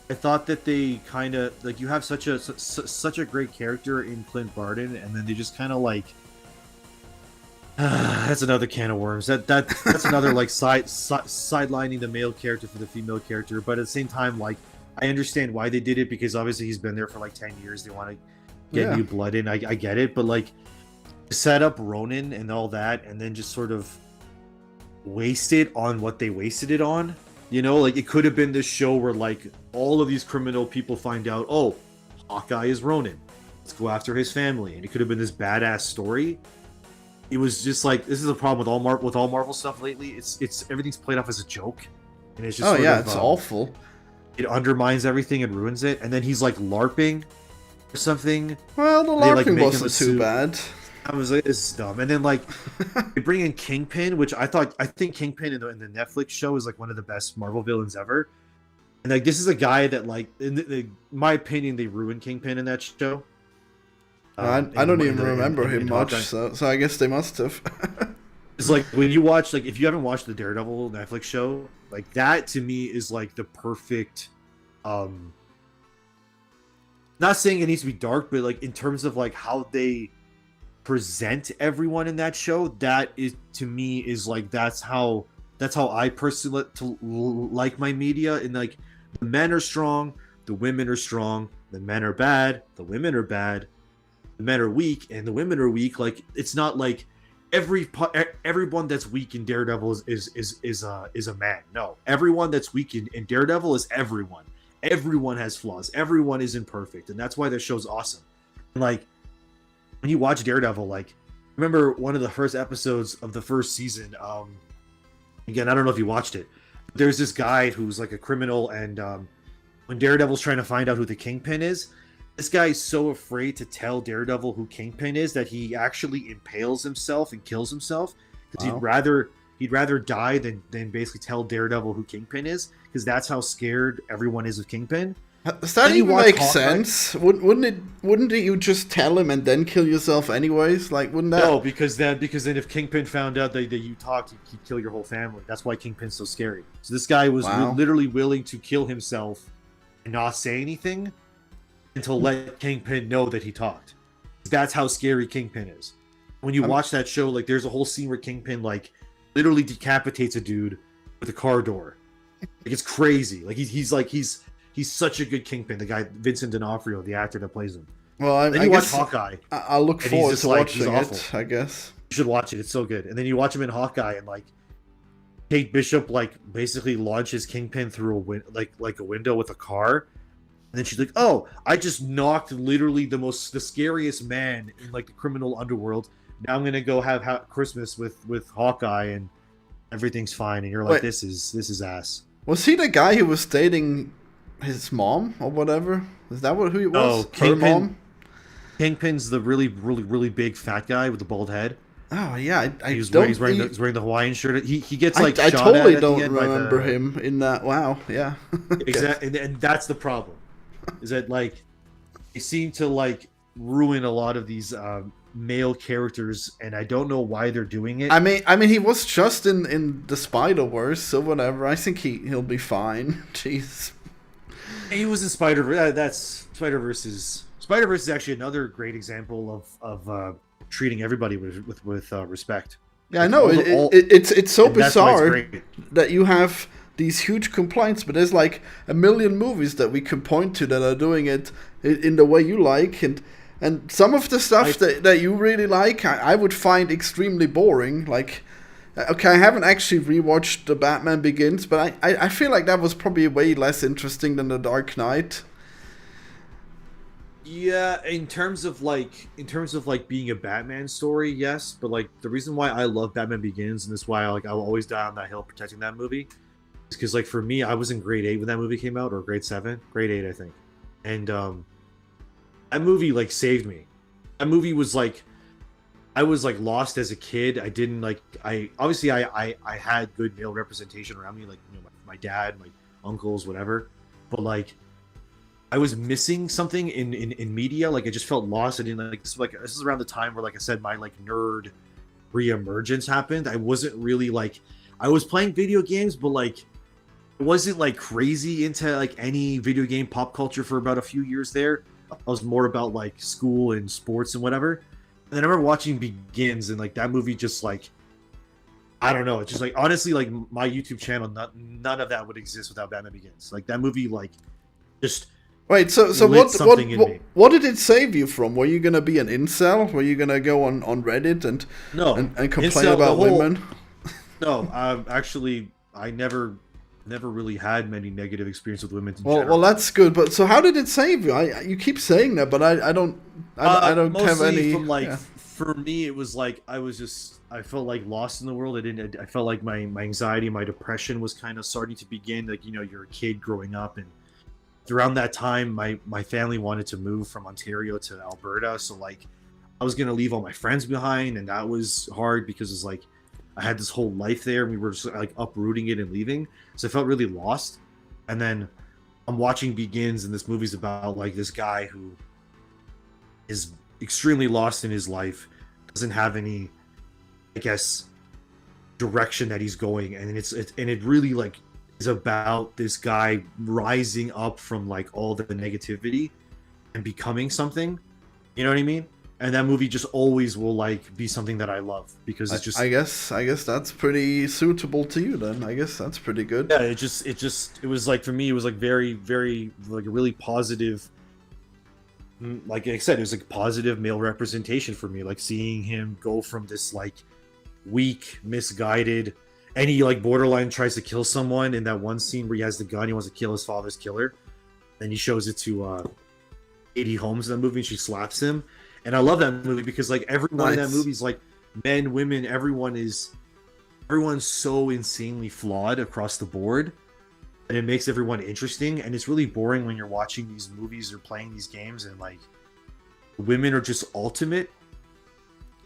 I thought that they kind of like, you have such a great character in Clint Barton, and then they just kind of like. That's another can of worms. That's another like sidelining the male character for the female character. But at the same time, like, I understand why they did it, because obviously he's been there for like 10 years. They want to get new blood in. I get it, but like, set up Ronin and all that, and then just sort of waste it on what they wasted it on. You know, like, it could have been this show where like all of these criminal people find out, oh, Hawkeye is Ronin. Let's go after his family, and it could have been this badass story. It was just like, this is a problem with all Marvel stuff lately. It's everything's played off as a joke, and it's just it's awful. It undermines everything and ruins it. And then he's like LARPing or something. Well, the LARPing wasn't too bad. I was like, this is dumb. And then like they bring in Kingpin, which I think Kingpin in the Netflix show is like one of the best Marvel villains ever. And like, this is a guy that, like, in my opinion, they ruined Kingpin in that show. I don't even remember him much, so I guess they must have. It's like, when you watch, like, if you haven't watched the Daredevil Netflix show, like, that to me is like the perfect, not saying it needs to be dark, but like, in terms of like how they present everyone in that show, that is, to me, is like, that's how I personally like my media. And like, the men are strong, the women are strong, the men are bad, the women are bad, the men are weak, and the women are weak. Like, it's not like everyone that's weak in Daredevil is a man. No, everyone that's weak in Daredevil is everyone. Everyone has flaws. Everyone is imperfect, and that's why this show's awesome. And like, when you watch Daredevil, like, remember one of the first episodes of the first season. Again, I don't know if you watched it. But there's this guy who's like a criminal, and when Daredevil's trying to find out who the Kingpin is, this guy is so afraid to tell Daredevil who Kingpin is that he actually impales himself and kills himself, because he'd rather die than basically tell Daredevil who Kingpin is, because that's how scared everyone is of Kingpin. Does that even make sense? Wouldn't you just tell him and then kill yourself anyways? Like, wouldn't that? No, because then if Kingpin found out that you talked, he'd kill your whole family. That's why Kingpin's so scary. So this guy was literally willing to kill himself and not say anything until let Kingpin know that he talked. That's how scary Kingpin is. When you watch that show, like, there's a whole scene where Kingpin like literally decapitates a dude with a car door. Like, it's crazy. Like, he's such a good Kingpin. The guy Vincent D'Onofrio, the actor that plays him. Well, I guess watch Hawkeye. I'll look forward to watching it, I guess. You should watch it. It's so good. And then you watch him in Hawkeye, and like, Kate Bishop like basically launches Kingpin through a window with a car. And then she's like, "Oh, I just knocked literally the scariest man in like the criminal underworld. Now I'm gonna go have Christmas with Hawkeye, and everything's fine." And you're like, "This is ass." Was he the guy who was dating his mom or whatever? Is that who he was? Oh, Kingpin. Kingpin's the really, really, really big fat guy with the bald head. Oh yeah, he's wearing the Hawaiian shirt. He gets like I shot totally at don't the end remember him in that. Wow, yeah. Exactly, and that's the problem. Is that like, they seem to like ruin a lot of these male characters, and I don't know why they're doing it. I mean, he was just in the Spider-Verse, so whatever. I think he'll be fine. Jeez. He was in Spider-Verse. That's Spider-Verse is actually another great example of treating everybody with respect. Yeah, I know. It's so bizarre that you have these huge complaints, but there's like a million movies that we can point to that are doing it in the way you like, and some of the stuff that you really like, I would find extremely boring. Like, Okay, I haven't actually rewatched The Batman Begins, but I feel like that was probably way less interesting than The Dark Knight. Yeah, in terms of being a Batman story, yes, but like the reason why I love Batman Begins and this is why I will always die on that hill protecting that movie is because like for me, I was in grade 8 when that movie came out, or grade 7, grade 8 I think, and that movie like saved me. That movie was like I was like lost as a kid. I didn't like I obviously I had good male representation around me, like my dad, my uncles, whatever, but like I was missing something in media. Like I just felt lost. I didn't this is around the time where, like I said, my like nerd reemergence happened. I wasn't really like I was playing video games, but like I wasn't like crazy into like any video game pop culture for about a few years there. I was more about like school and sports and whatever. And then I remember watching Begins, and like that movie just like I don't know. It's just like honestly, like my YouTube channel, none of that would exist without Batman Begins. Like that movie, like just Wait, so lit something in me. what did it save you from? Were you gonna be an incel? Were you gonna go on Reddit and No, and complain about women? No, actually, I never really had many negative experiences with women. Well, that's good. But so, how did it save you? You keep saying that, but I don't have any. From like for me, it was like I felt like lost in the world. I felt like my anxiety, my depression was kind of starting to begin. Like you're a kid growing up, and around that time, my family wanted to move from Ontario to Alberta, so like I was gonna leave all my friends behind, and that was hard because it's like I had this whole life there, and we were just like uprooting it and leaving, so I felt really lost. And then I'm watching Begins, and this movie's about like this guy who is extremely lost in his life, doesn't have any, I guess, direction that he's going, and it really like is about this guy rising up from like all the negativity and becoming something. You know what I mean? And that movie just always will like be something that I love because it's just I guess that's pretty suitable to you then. I guess that's pretty good. Yeah, it was like for me it was like very like a really positive, like I said, it was like positive male representation for me, like seeing him go from this like weak, misguided, and he like borderline tries to kill someone in that one scene where he has the gun, he wants to kill his father's killer, and he shows it to Katie Holmes in that movie, and she slaps him. And I love that movie because like everyone in that movie is like men, women, everyone's so insanely flawed across the board, and it makes everyone interesting. And it's really boring when you're watching these movies or playing these games and like women are just ultimate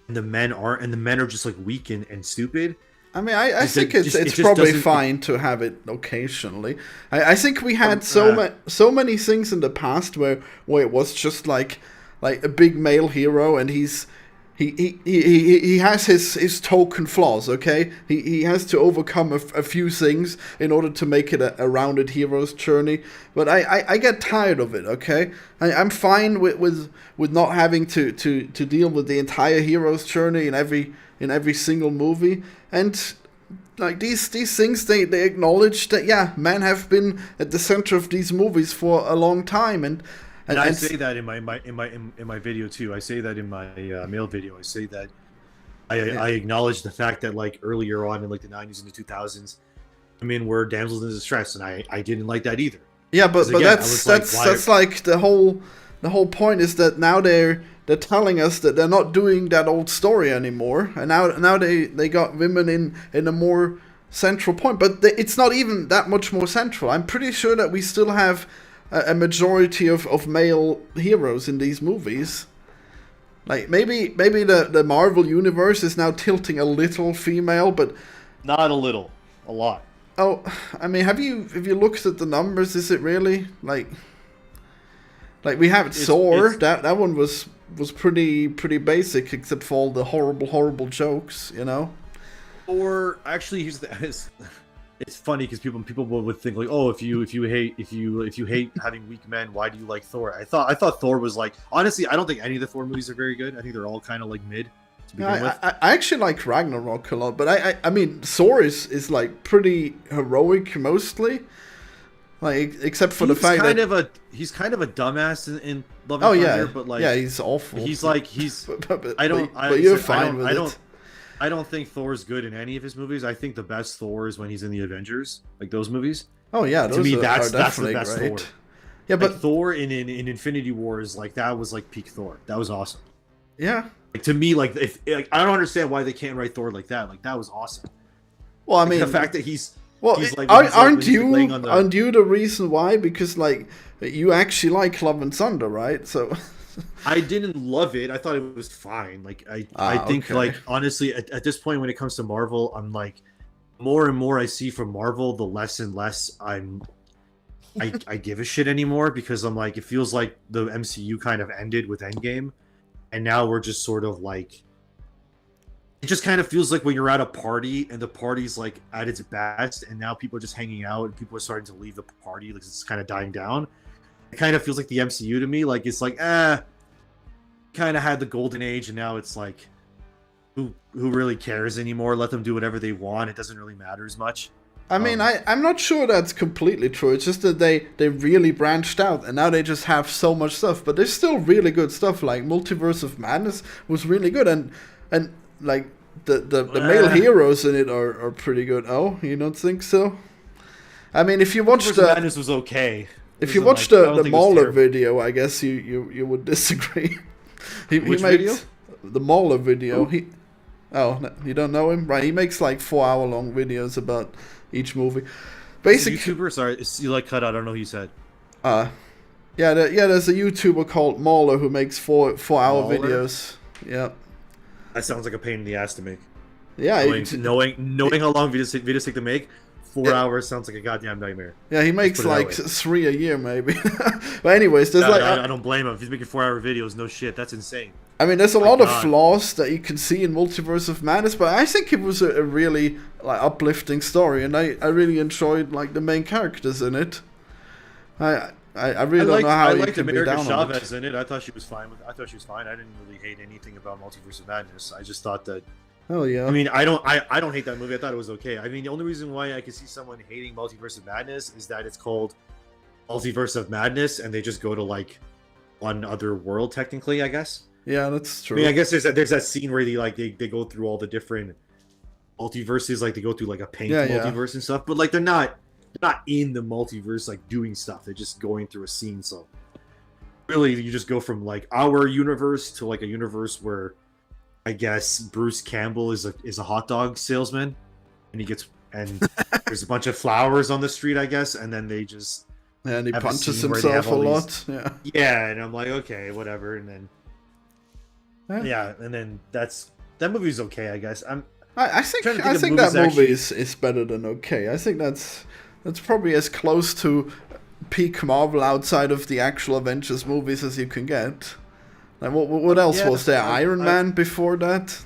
and the men aren't, and the men are just like weak and stupid. I mean, I think it's probably fine to have it occasionally. I think we had so many things in the past where it was just like a big male hero, and he has his token flaws. Okay, he has to overcome a few things in order to make it a rounded hero's journey. But I get tired of it. Okay, I'm fine with not having to deal with the entire hero's journey in every single movie. And like these things, they acknowledge that men have been at the center of these movies for a long time, and I say that in my video too. I say that in my male video. I say that I acknowledge the fact that like earlier on in like the 90s and the 2000s, women were damsels in distress, and I didn't like that either. Yeah, but again, that's like the whole point is that now they're telling us that they're not doing that old story anymore, and now they got women in a more central point, but it's not even that much more central. I'm pretty sure that we still have a majority of male heroes in these movies. Like maybe the Marvel universe is now tilting a little female, but not a little, a lot. Oh, I mean, have you looked at the numbers? Is it really like we have Thor? That one was pretty basic, except for all the horrible jokes, you know. Or actually, it's funny because people would think like, oh, if you hate having weak men, why do you like Thor? I thought Thor was like, honestly, I don't think any of the Thor movies are very good. I think they're all kind of like mid to begin with. I actually like Ragnarok a lot, but I mean Thor is like pretty heroic mostly, like except for the fact that he's kind of a dumbass in Love and Thunder, but like he's awful. He's like but you're fine with it. I don't think Thor's good in any of his movies. I think the best Thor is when he's in the Avengers, like those movies. Oh yeah, those To me, are that's the definitely best great. Thor. Yeah, Like but Thor in Infinity Wars, like that was like peak Thor. That was awesome. yeah. Like, to me, like if like, I don't understand why they can't write Thor like that. Like that was awesome. Well, I Like, mean, the fact that he's like aren't he's, like, laying on the, aren't you the reason why? Because like you actually like Love and Thunder, right? So I didn't love it. I thought it was fine. Like I think okay. like honestly at this point when it comes to Marvel, I'm like more and more I see from Marvel, the less and less I give a shit anymore, because I'm like, it feels like the MCU kind of ended with Endgame, and now we're just sort of like, it just kind of feels like when you're at a party and the party's like at its best, and now people are just hanging out and people are starting to leave the party, like it's kind of dying down. It kind of feels like the MCU to me. Like it's like, kind of had the golden age, and now it's like, who really cares anymore? Let them do whatever they want. It doesn't really matter as much. I mean, I'm not sure that's completely true. It's just that they really branched out, and now they just have so much stuff. But there's still really good stuff. Like Multiverse of Madness was really good, and like the male heroes in it are pretty good. Oh, you don't think so? I mean, if you watch the Madness was okay. If you watch the Mauler video, I guess you would disagree. Which he video? The Mauler video. You don't know him, right? He makes like 4-hour long videos about each movie. Basically, YouTuber. Sorry, you like cut out. I don't know who you said. There's a YouTuber called Mauler who makes 4-hour videos. Yeah. That sounds like a pain in the ass to make. Yeah, knowing how long videos take to make, 4 hours sounds like a goddamn nightmare. Yeah, he makes like 3 a year maybe. But anyways, there's I don't blame him. If he's making 4-hour videos, no shit, that's insane. I mean, there's a lot of flaws that you can see in Multiverse of Madness, but I think it was a really like uplifting story, and I really enjoyed like the main characters in it. I really don't know how you can be down on it. In it. I thought she was fine with. I thought she was fine. I didn't really hate anything about Multiverse of Madness. I just thought that. Oh yeah. I mean, I don't hate that movie. I thought it was okay. I mean, the only reason why I could see someone hating Multiverse of Madness is that it's called Multiverse of Madness, and they just go to like one other world, technically, I guess. Yeah, that's true. I mean, I guess there's that scene where they go through all the different multiverses, like they go through like a paint multiverse and stuff, but like they're not in the multiverse like doing stuff. They're just going through a scene. So really, you just go from like our universe to like a universe where I guess Bruce Campbell is a hot dog salesman, and there's a bunch of flowers on the street, I guess, and then they just and he punches himself a lot. Yeah, and I'm like, okay, whatever, and then. Yeah, and then that movie's okay, I guess. I think that movie is better than okay. I think that's probably as close to peak Marvel outside of the actual Avengers movies as you can get. Like what else was there? Iron Man before that.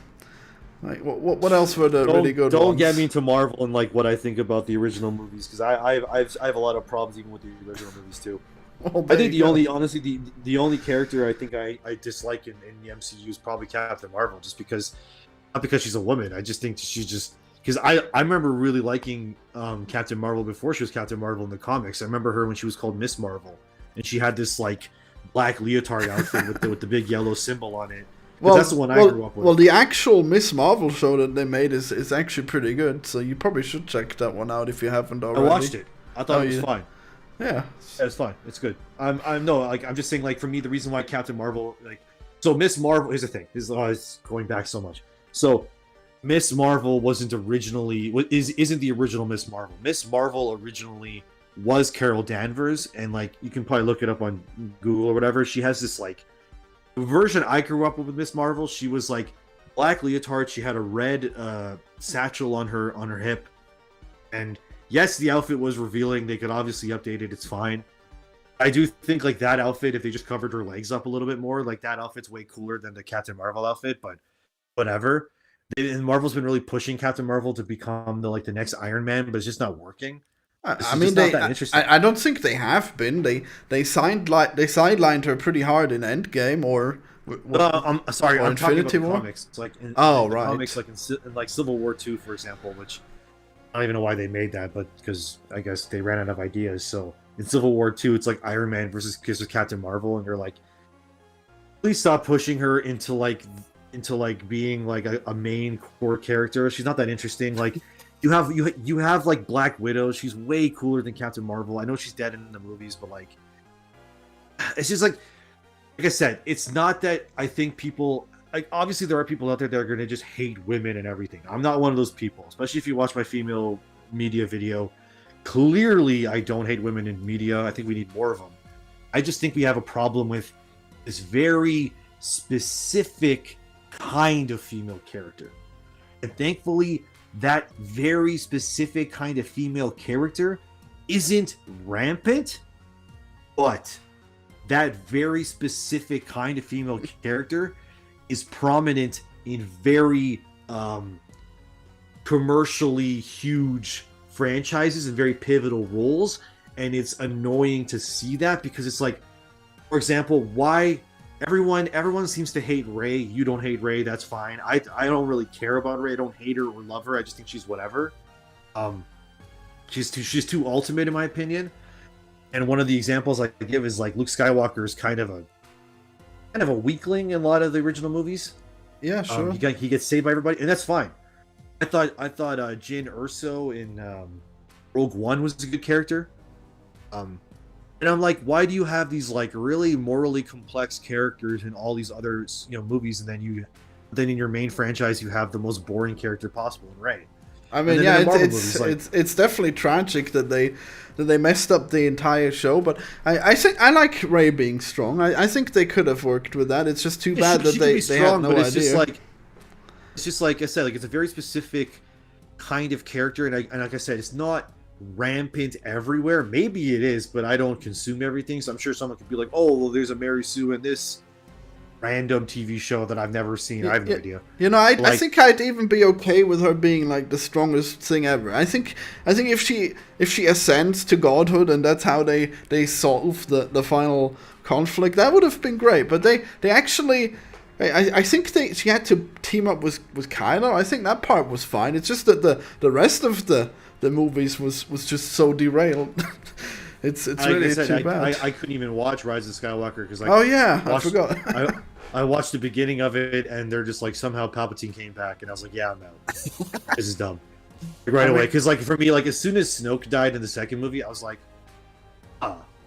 Like what else were the really good ones? Don't get me to Marvel and like what I think about the original movies, because I have a lot of problems even with the original movies too. Well, I think the only character I think I dislike in the MCU is probably Captain Marvel, just because, not because she's a woman. I just think she's just, because I remember really liking Captain Marvel before she was Captain Marvel in the comics. I remember her when she was called Miss Marvel, and she had this like black leotard outfit with the big yellow symbol on it. Well, that's the one I grew up with. Well, the actual Miss Marvel show that they made is actually pretty good, so you probably should check that one out if you haven't already. I watched it. I thought it was fine. Yeah, it's fine. It's good. I'm just saying, like, for me, the reason why Captain Marvel, like, so Miss Marvel, here's the thing. It's going back so much. So Miss Marvel isn't the original Miss Marvel. Miss Marvel originally was Carol Danvers, and like you can probably look it up on Google or whatever. She has this like version I grew up with Miss Marvel. She was like black leotard. She had a red satchel on her hip, and yes, the outfit was revealing. They could obviously update it. It's fine. I do think like that outfit, if they just covered her legs up a little bit more, like that outfit's way cooler than the Captain Marvel outfit. But whatever. Marvel's been really pushing Captain Marvel to become the next Iron Man, but it's just not working. I mean, I don't think they have been. They sidelined her pretty hard in Endgame or. I'm sorry, I'm talking about the comics. It's like in right. Comics, like in like Civil War 2, for example, which I don't even know why they made that, but because I guess they ran out of ideas. So in Civil War 2, it's like Iron Man versus Captain Marvel, and you're like, please stop pushing her into like into like being like a main core character. She's not that interesting. Like you have like Black Widow. She's way cooler than Captain Marvel. I know she's dead in the movies, but like it's just like I said, it's not that I think people like obviously there are people out there that are going to just hate women and everything. I'm not one of those people, especially if you watch my female media video. Clearly, I don't hate women in media. I think we need more of them. I just think we have a problem with this very specific kind of female character. And thankfully, that very specific kind of female character isn't rampant, but that very specific kind of female character is prominent in very commercially huge franchises and very pivotal roles, and it's annoying to see that because it's like, for example, why everyone seems to hate Rey. You don't hate Rey, that's fine. I don't really care about Rey. I don't hate her or love her. I just think she's whatever. She's too ultimate in my opinion. And one of the examples I give is like Luke Skywalker is kind of a weakling in a lot of the original movies. Yeah, sure. He gets saved by everybody, and that's fine. I thought Jyn Erso in Rogue One was a good character. And I'm like, why do you have these like really morally complex characters in all these other movies, and then in your main franchise you have the most boring character possible in Rey? I mean, yeah, it's definitely tragic that they messed up the entire show. But I think I like Rey being strong. I think they could have worked with that. It's just too bad that they have no idea. It's just like I said, like it's a very specific kind of character, and like I said, it's not rampant everywhere. Maybe it is, but I don't consume everything. So I'm sure someone could be like, "Oh, well, there's a Mary Sue in this random TV show that I've never seen." I have no idea. I think I'd even be okay with her being like the strongest thing ever. I think if she ascends to godhood and that's how they solve the final conflict, that would have been great. But they actually. I think she had to team up with Kylo. I think that part was fine. It's just that the rest of the movies was just so derailed. it's really too bad. I couldn't even watch Rise of Skywalker because I forgot. I watched the beginning of it and they're just like somehow Palpatine came back and I was like, yeah, I'm out. This is dumb. Right away, because like for me, like as soon as Snoke died in the second movie, I was like,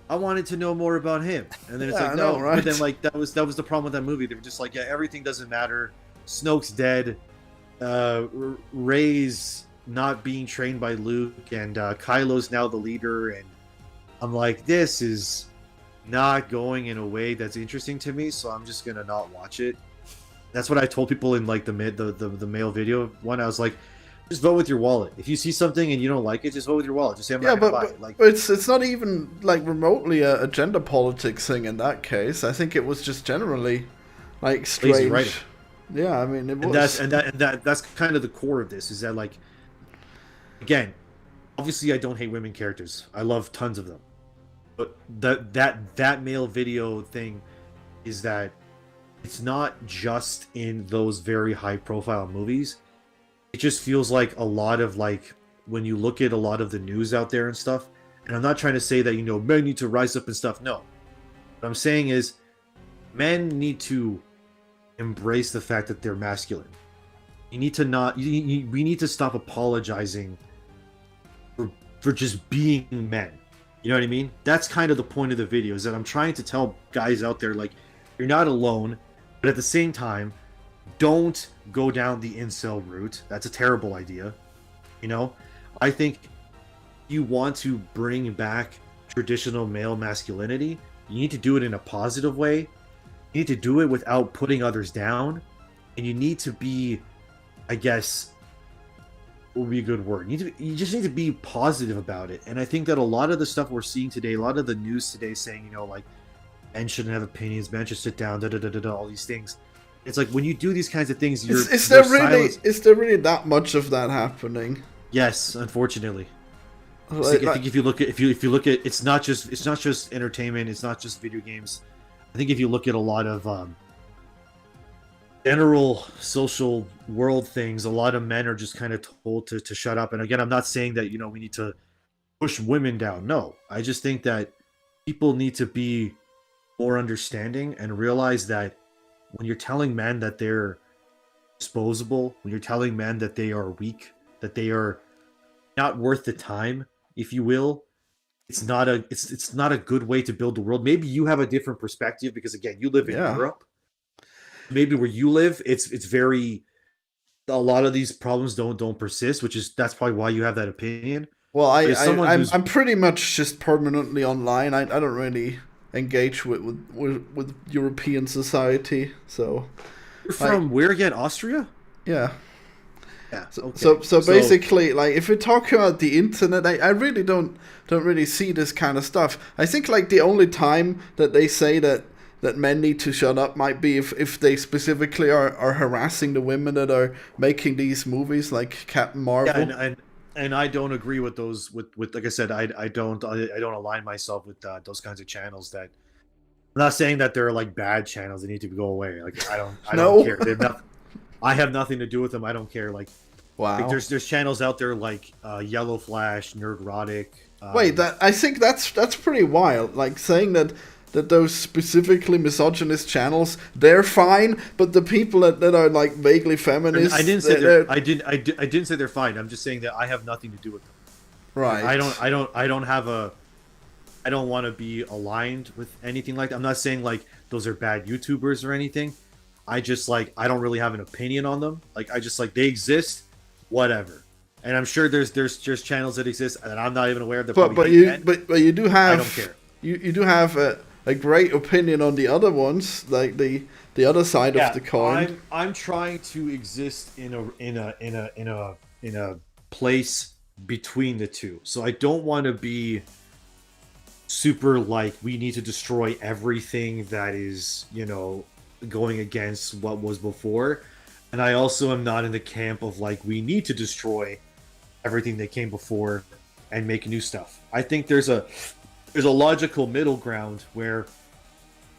I wanted to know more about him, and then it's like no, right? But then like that was the problem with that movie. They were just like, yeah, everything doesn't matter. Snoke's dead. Rey's not being trained by Luke, and Kylo's now the leader. And I'm like, this is not going in a way that's interesting to me, so I'm just gonna not watch it. That's what I told people in like the male video one. I was like, just vote with your wallet. If you see something and you don't like it, just vote with your wallet. Just say I'm not gonna buy it. Like, it's not even like remotely a gender politics thing in that case. I think it was just generally like strange. Right. Yeah, I mean it was. And that's kind of the core of this. Is that like, again, obviously I don't hate women characters. I love tons of them, but that male video thing is that it's not just in those very high profile movies. It just feels like a lot of like when you look at a lot of the news out there and stuff, and I'm not trying to say that men need to rise up and stuff. No, what I'm saying is men need to embrace the fact that they're masculine. You need to not. We need to stop apologizing for just being men. You know what I mean? That's kind of the point of the video. Is that I'm trying to tell guys out there like you're not alone, but at the same time, don't go down the incel route. That's a terrible idea. I think you want to bring back traditional male masculinity. You need to do it in a positive way. You need to do it without putting others down. And you need to be, I guess, what would be a good word? You just need to be positive about it. And I think that a lot of the stuff we're seeing today, a lot of the news today saying, like, men shouldn't have opinions, men should sit down, all these things. It's like when you do these kinds of things, is there really that much of that happening? Yes, unfortunately. I think if you look at it's not just entertainment, it's not just video games. I think if you look at a lot of general social world things, a lot of men are just kind of told to shut up. And again, I'm not saying that we need to push women down. No, I just think that people need to be more understanding and realize that when you're telling men that they're disposable, when you're telling men that they are weak, that they are not worth the time, if you will, it's not a good way to build the world. Maybe you have a different perspective because again, you live in Yeah. Europe. Maybe where you live, it's very a lot of these problems don't persist, which is that's probably why you have that opinion. Well, But as someone who's I'm pretty much just permanently online. I don't really engage with European society. So you're from where again? Austria? yeah. Yeah. Okay. So basically, like if we talk about the internet, I really don't really see this kind of stuff. I think like the only time that they say that men need to shut up might be if they specifically are harassing the women that are making these movies, like Captain Marvel. Yeah, and I don't agree with those. With like I said, I don't align myself with those kinds of channels. That I'm not saying that they're like bad channels. They need to go away. Like I don't No. care. I have nothing to do with them. I don't care. Like Wow. there's channels out there like Yellow Flash, Nerdrotic. Wait, I think that's pretty wild. Like saying that those specifically misogynist channels, they're fine, but the people that are like vaguely feminist, I didn't say I didn't say they're fine. I'm just saying that I have nothing to do with them. right. I don't have a. I don't want to be aligned with anything like that. I'm not saying like those are bad YouTubers or anything. I just like I don't really have an opinion on them. Like I just like they exist, whatever. And I'm sure there's channels that exist that I'm not even aware of. But you do have I don't care. You do have a great opinion on the other ones, like the other side of the coin. I'm trying to exist in a place between the two. So I don't want to be super like we need to destroy everything that is, going against what was before. And I also am not in the camp of like we need to destroy everything that came before and make new stuff. I think there's a logical middle ground where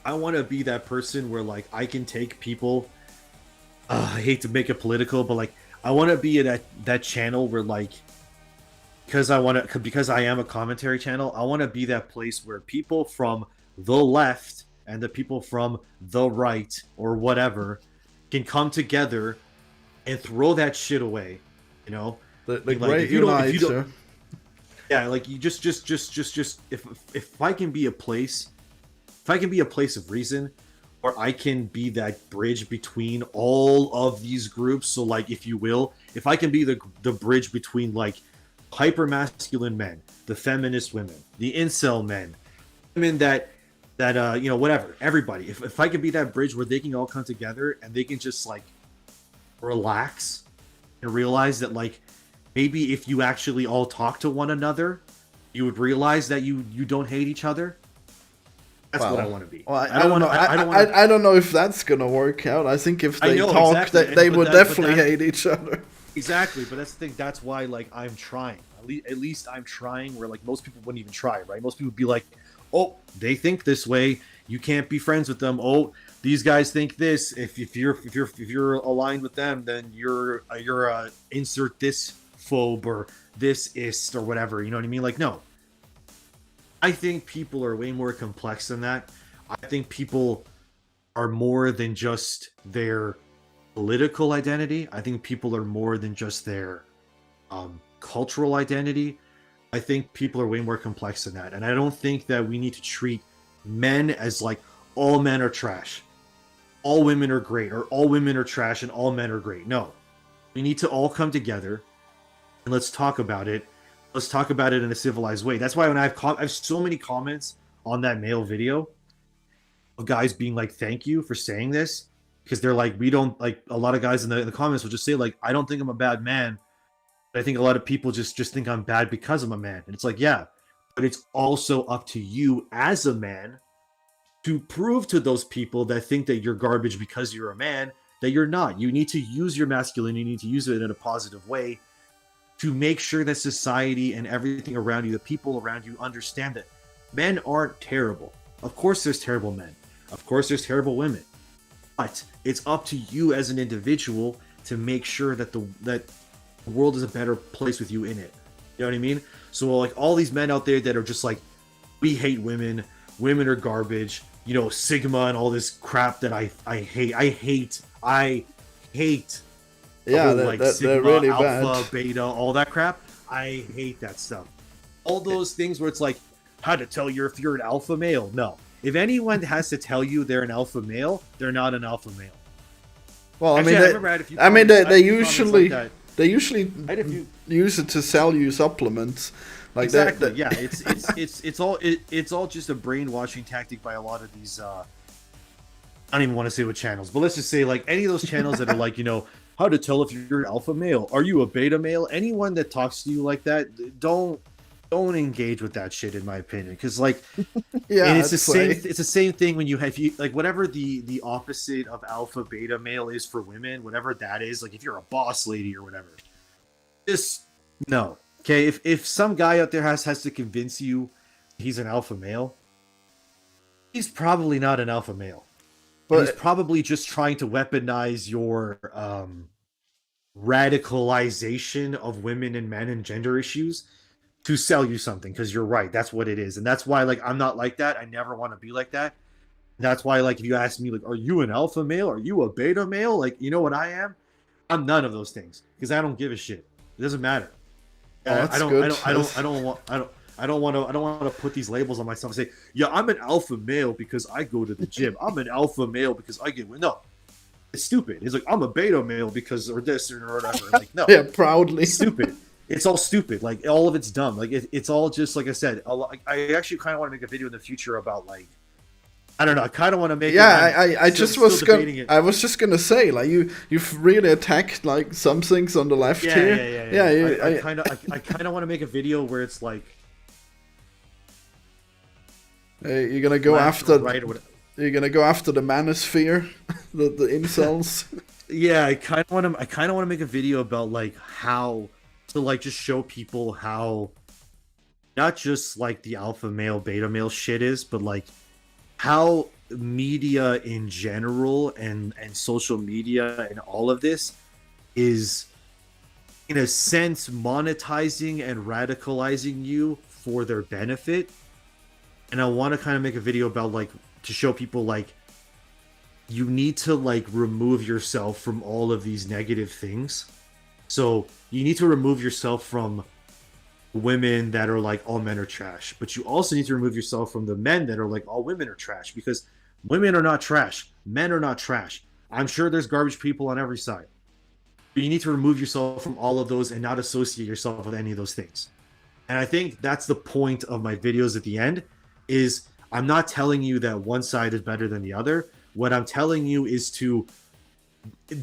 I want to be that person where like I can take people. I hate to make it political, but like I want to be at that channel where like because I am a commentary channel. I want to be that place where people from the left and the people from the right or whatever can come together and throw that shit away. The like, great if you don't, uniter. yeah, like you just if I can be a place, of reason, or I can be that bridge between all of these groups. So like, if you will, if I can be the bridge between like hyper masculine men, the feminist women, the incel men, women that whatever, everybody. If I can be that bridge where they can all come together and they can just like relax and realize that like maybe if you actually all talk to one another, you would realize that you don't hate each other. That's what I want to be. Well, I don't know if that's gonna work out. I think if they talk, exactly. they would definitely hate each other. Exactly, but that's the thing. That's why, like, I'm trying. At least I'm trying. Where like most people wouldn't even try, right? Most people would be like, "Oh, they think this way. You can't be friends with them. Oh, these guys think this. If you're aligned with them, then you're insert this phobe or this ist or whatever. You know what I mean? Like, no. I think people are way more complex than that. I think people are more than just their political identity. I think people are more than just their cultural identity. I think people are way more complex than that. And I don't think that we need to treat men as like all men are trash, all women are great, or all women are trash and all men are great. No. We need to all come together and let's talk about it. Let's talk about it in a civilized way. That's why when I have so many comments on that male video of guys being like, thank you for saying this. Because they're like, we don't, like, a lot of guys in the comments will just say, like, I don't think I'm a bad man. But I think a lot of people just think I'm bad because I'm a man. And it's like, yeah, but it's also up to you as a man to prove to those people that think that you're garbage because you're a man, that you're not. You need to use your masculinity, you need to use it in a positive way to make sure that society and everything around you, the people around you, understand that men aren't terrible. Of course there's terrible men. Of course there's terrible women. But it's up to you as an individual to make sure that the world is a better place with you in it. You know what I mean? So like all these men out there that are just like, we hate women are garbage, Sigma and all this crap that I hate. I hate The Yeah, whole, that, like, they're sigma, really alpha, bad. beta, all that crap. I hate that stuff. All those things where it's like, how to tell you if you're an alpha male. No. If anyone has to tell you they're an alpha male, they're not an alpha male. Well, Actually, I I mean, remember I had a few I mean, comments- I they had a few comments usually like that. they usually I had a few. use it to sell you supplements. Like Exactly. that. Yeah. It's all just a brainwashing tactic by a lot of these. I don't even want to say what channels, but let's just say like any of those channels that are like, how to tell if you're an alpha male. Are you a beta male? Anyone that talks to you like that, don't engage with that shit, in my opinion, because like, Yeah, and it's the I'd same. say. It's the same thing when you like whatever the opposite of alpha beta male is for women, whatever that is. Like if you're a boss lady or whatever, just no. Okay, if some guy out there has to convince you he's an alpha male, he's probably not an alpha male. And he's But probably just trying to weaponize your radicalization of women and men and gender issues to sell you something, because you're right, that's what it is. And that's why like I'm not like that. I never want to be like that. That's why like if you ask me like, are you an alpha male? Are you a beta male? Like, you know what I am? I'm none of those things, because I don't give a shit. It doesn't matter. that's good. I don't want to put these labels on myself and say, yeah, I'm an alpha male because I go to the gym. I'm an alpha male because I get no. It's stupid. It's like I'm a beta male because or this or whatever. Like no, Yeah, proudly. it's stupid. It's all stupid. Like all of it's dumb. Like it's all just like I said. I actually kind of want to make a video in the future about like I don't know. I kind of want to make. I just was I was just gonna say like you've really attacked like some things on the left here. Yeah. I kind of want to make a video where it's like you're gonna go after right or whatever. You're gonna go after the manosphere, the incels. Yeah, I kind of want to make a video about like how to like just show people how not just like the alpha male beta male shit is, but like how media in general and social media and all of this is in a sense monetizing and radicalizing you for their benefit. And I want to kind of make a video about like to show people like you need to like remove yourself from all of these negative things. So you need to remove yourself from women that are like all men are trash, but you also need to remove yourself from the men that are like all women are trash, because women are not trash, men are not trash. I'm sure there's garbage people on every side, but you need to remove yourself from all of those and not associate yourself with any of those things. And I think that's the point of my videos at the end, is I'm not telling you that one side is better than the other. What I'm telling you is to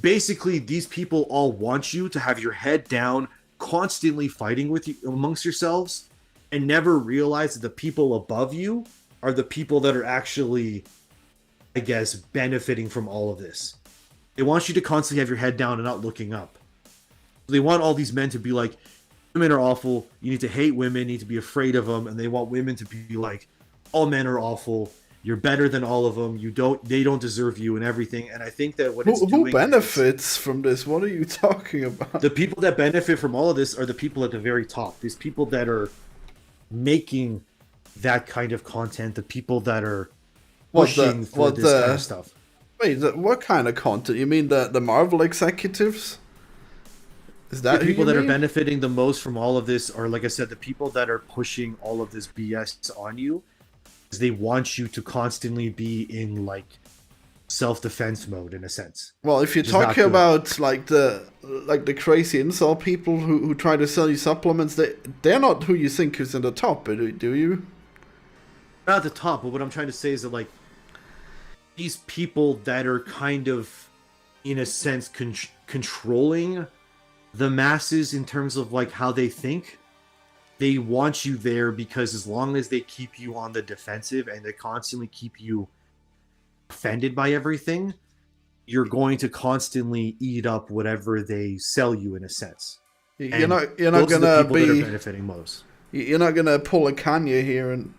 basically, these people all want you to have your head down, constantly fighting with you amongst yourselves, and never realize that the people above you are the people that are actually, I guess, benefiting from all of this. They want you to constantly have your head down and not looking up. They want all these men to be like, women are awful, you need to hate women, you need to be afraid of them, and they want women to be like, all men are awful, you're better than all of them, they don't deserve you and everything. And I think that what who benefits from this? What are you talking about? The people that benefit from all of this are the people at the very top. These people that are making that kind of content, the people that are pushing for this kind of stuff. Wait, what kind of content? You mean the Marvel executives? Is that the people who you that mean? are benefiting the most from all of this are, like I said, the people that are pushing all of this BS on you. They want you to constantly be in like self-defense mode, in a sense. Well, if you're talking about like the crazy incel people who try to sell you supplements, they're not who you think is in the top, do you? Not at the top, but what I'm trying to say is that like these people that are kind of, in a sense, controlling the masses in terms of like how they think. They want you there because as long as they keep you on the defensive and they constantly keep you offended by everything, you're going to constantly eat up whatever they sell you, in a sense. You're not gonna be that are benefiting most. You're not gonna pull a Kanye here and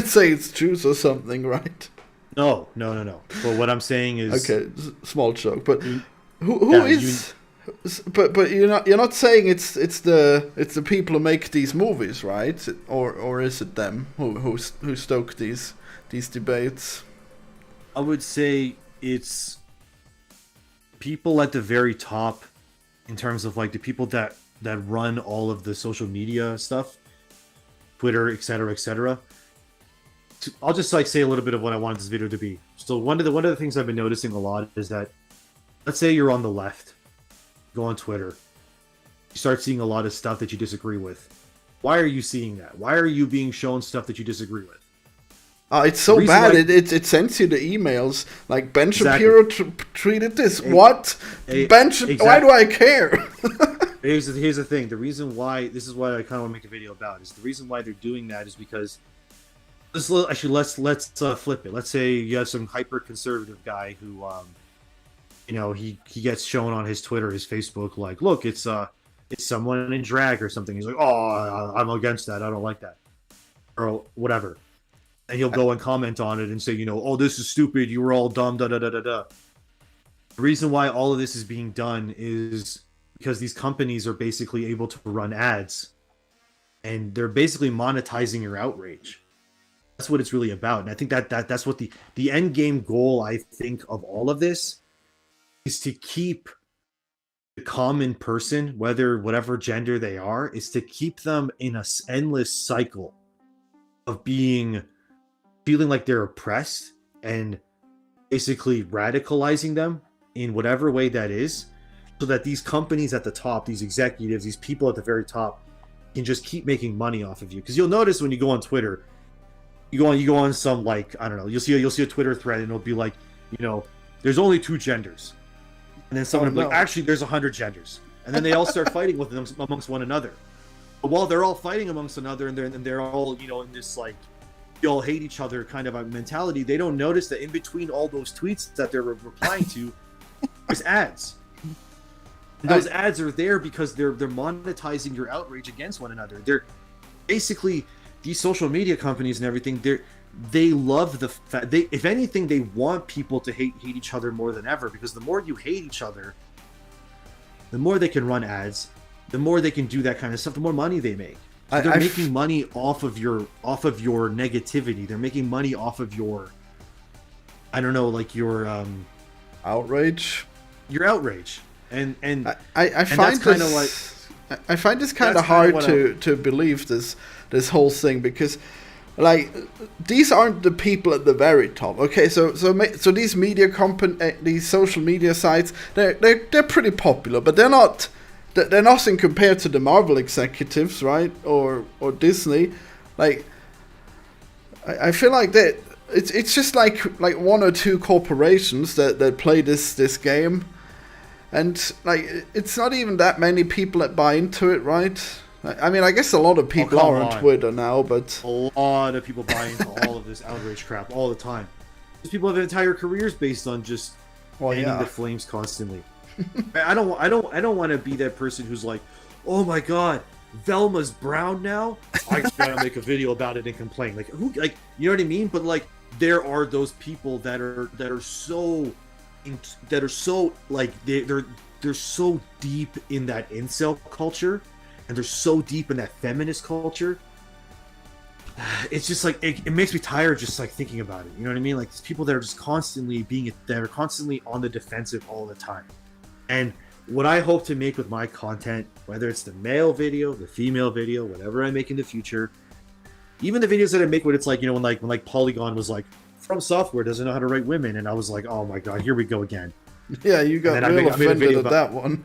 say it's juice or something, right? No. But what I'm saying is okay, small joke. But who is? But you're not saying it's the people who make these movies, right? Or is it them who stoke these debates? I would say it's people at the very top in terms of like the people that run all of the social media stuff, Twitter, etc., etc. I'll just like say a little bit of what I wanted this video to be. So one of the things I've been noticing a lot is that, let's say you're on the left, go on Twitter, you start seeing a lot of stuff that you disagree with. Why are you seeing that? Why are you being shown stuff that you disagree with? It's so bad. It sends you the emails like Ben Shapiro tweeted this. What? Ben Shapiro? Why do I care? Here's the thing. The reason why, this is what I kind of want to make a video about, is the reason why they're doing that is because, let's flip it. Let's say you have some hyper conservative guy who, you know, he gets shown on his Twitter, his Facebook, like, look, it's someone in drag or something. He's like, oh, I'm against that. I don't like that, or whatever. And he'll go and comment on it and say, you know, oh, this is stupid. You were all dumb. Da da da da da. The reason why all of this is being done is because these companies are basically able to run ads, and they're basically monetizing your outrage. That's what it's really about. And I think that's what the end game goal, I think, of all of this is to keep the common person, whatever gender they are, is to keep them in a endless cycle of feeling like they're oppressed, and basically radicalizing them in whatever way that is, so that these companies at the top, these executives, these people at the very top, can just keep making money off of you. Because you'll notice when you go on Twitter, you go on some, like, I don't know, you'll see a Twitter thread and it'll be like, you know, there's only 2 genders, and then someone will be like, actually there's 100 genders, and then they all start fighting with them amongst one another. But while they're all fighting amongst another, and they're all, you know, in this like, you all hate each other kind of a mentality, they don't notice that in between all those tweets that they're replying to, there's ads. And those ads are there because they're monetizing your outrage against one another. They're basically, these social media companies and everything, they love the fact, if anything, they want people to hate each other more than ever, because the more you hate each other, the more they can run ads, the more they can do that kind of stuff, the more money they make. So they're making money off of your negativity. They're making money off of your, I don't know, like your outrage. Your outrage, and I find this kind of like, I find this kind of hard to believe this whole thing, because like, these aren't the people at the very top. Okay, so these these social media sites, they're pretty popular, but they're nothing compared to the Marvel executives, right? Or Disney. Like, I feel like that it's just like 1 or 2 corporations that play this game, and like, it's not even that many people that buy into it, right? I mean, I guess a lot of people are on Twitter now, but a lot of people buy into all of this outrage crap all the time. These people have entire careers based on just fanning the flames constantly. I don't want to be that person who's like, oh my god, Velma's brown now, I gotta make a video about it and complain. Like, who, like, you know what I mean? But like, there are those people that are so like, they're so deep in that incel culture, and they're so deep in that feminist culture. It's just like, it makes me tired just like thinking about it. You know what I mean? Like, these people that are just constantly on the defensive all the time. And what I hope to make with my content, whether it's the male video, the female video, whatever I make in the future, even the videos that I make when it's like, you know, when like Polygon was like, From Software doesn't know how to write women, and I was like, oh my god, here we go again. Yeah, you got real offended at that one.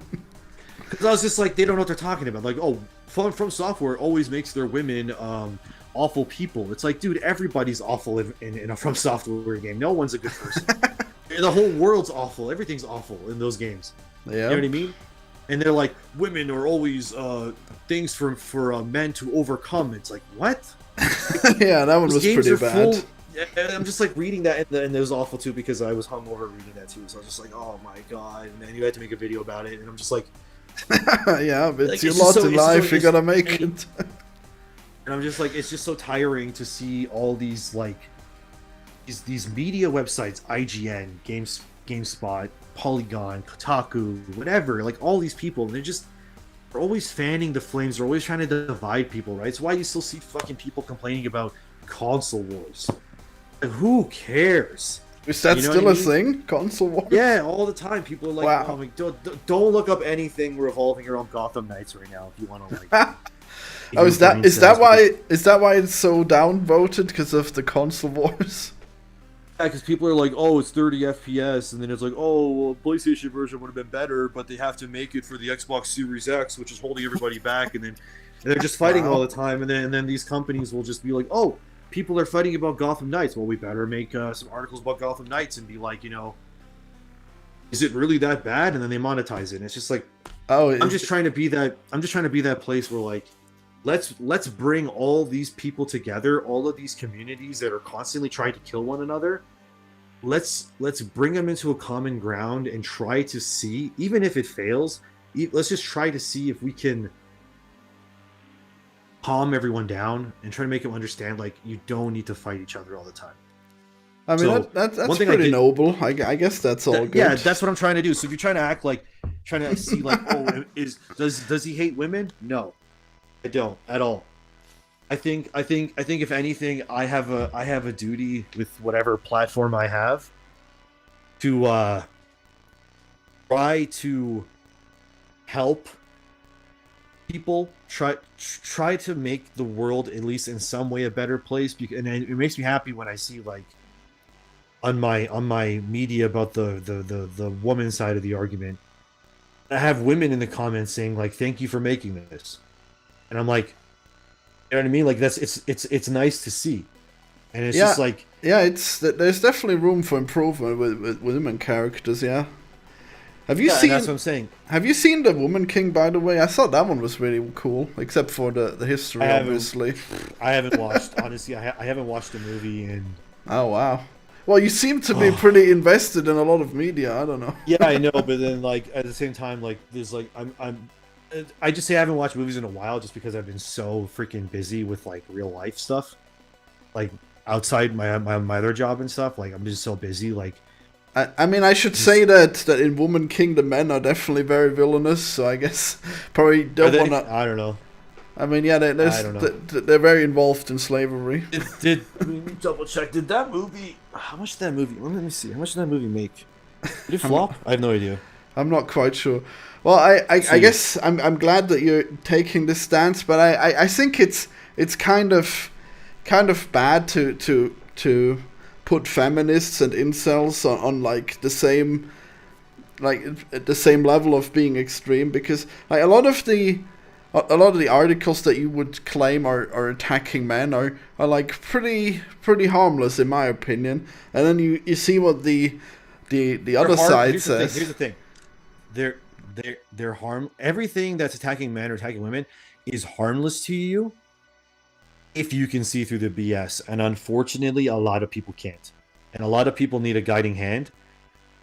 Because I was just like, they don't know what they're talking about. Like, oh, From Software always makes their women awful people. It's like, dude, everybody's awful in a From Software game. No one's a good person. The whole world's awful. Everything's awful in those games. Yeah. You know what I mean? And they're like, women are always things for men to overcome. It's like, what? Yeah, that one was pretty bad. I'm just like reading that, and it was awful too, because I was hungover reading that too. So I was just like, oh my god. And then you had to make a video about it, and I'm just like, yeah, but like, it's your lot in life, you gotta make it. And I'm just like, it's just so tiring to see all these like these media websites, IGN, GameSpot, Polygon, Kotaku, whatever, like all these people, they're always fanning the flames. They're always trying to divide people, right? It's why you still see fucking people complaining about console wars. Like, who cares? Is that You know still what I a mean? thing? Console wars? Yeah, all the time. People are like, Wow. oh, like, don't look up anything revolving around Gotham Knights right now if you want to like get Oh, your is that brain is that cells because why it's so downvoted because of the console wars? yeah, because people are like, oh, it's 30 FPS, and then it's like, oh, well, PlayStation version would have been better, but they have to make it for the Xbox Series X, which is holding everybody back, and they're just fighting all Wow. the time, and then these companies will just be like, oh, people are fighting about Gotham Knights. Well, we better make some articles about Gotham Knights and be like, is it really that bad? And then they monetize it. And it's just like, Oh, I'm just trying to be that. I'm just trying to be that place where like, let's bring all these people together, all of these communities that are constantly trying to kill one another. Let's bring them into a common ground and try to see, even if it fails, let's just try to see if we can calm everyone down and try to make them understand like you don't need to fight each other all the time. I mean, So, that's one thing pretty noble. I guess that's all good. yeah, that's what I'm trying to do. So if you're trying to act like trying to see like, oh, does he hate women? No, I don't at all. I think if anything, I have a duty with whatever platform I have to try to help people, try to make the world at least in some way a better place. And it makes me happy when I see like on my media about the woman side of the argument, I have women in the comments saying like, thank you for making this, and I'm like, you know what I mean? Like it's nice to see, and it's just like there's definitely room for improvement with women characters. Yeah. Have you seen? That's what I'm saying. Have you seen the Woman King? By the way, I thought that one was really cool, except for the history, obviously. I haven't watched honestly. I haven't watched the movie in. Oh wow. Well, you seem to be pretty invested in a lot of media. I don't know. Yeah, I know, but then like at the same time, like there's like I just say I haven't watched movies in a while just because I've been so freaking busy with like real life stuff, like outside my other job and stuff. Like I'm just so busy. Like I mean, I should say that in Woman King the men are definitely very villainous. So I guess probably don't want to. I don't know. I mean, yeah, they're very involved in slavery. Let me double check. Did that movie? How much did that movie? Let me see. How much did that movie make? Did it flop? I have no idea. I'm not quite sure. Well, I guess I'm glad that you're taking this stance, but I think it's kind of bad to put feminists and incels on like the same level of being extreme, because like a lot of the articles that you would claim are attacking men are like pretty harmless in my opinion, and then you see what the other side says. Here's the thing. They're harm. Everything that's attacking men or attacking women is harmless to you if you can see through the BS. And unfortunately, a lot of people can't. And a lot of people need a guiding hand.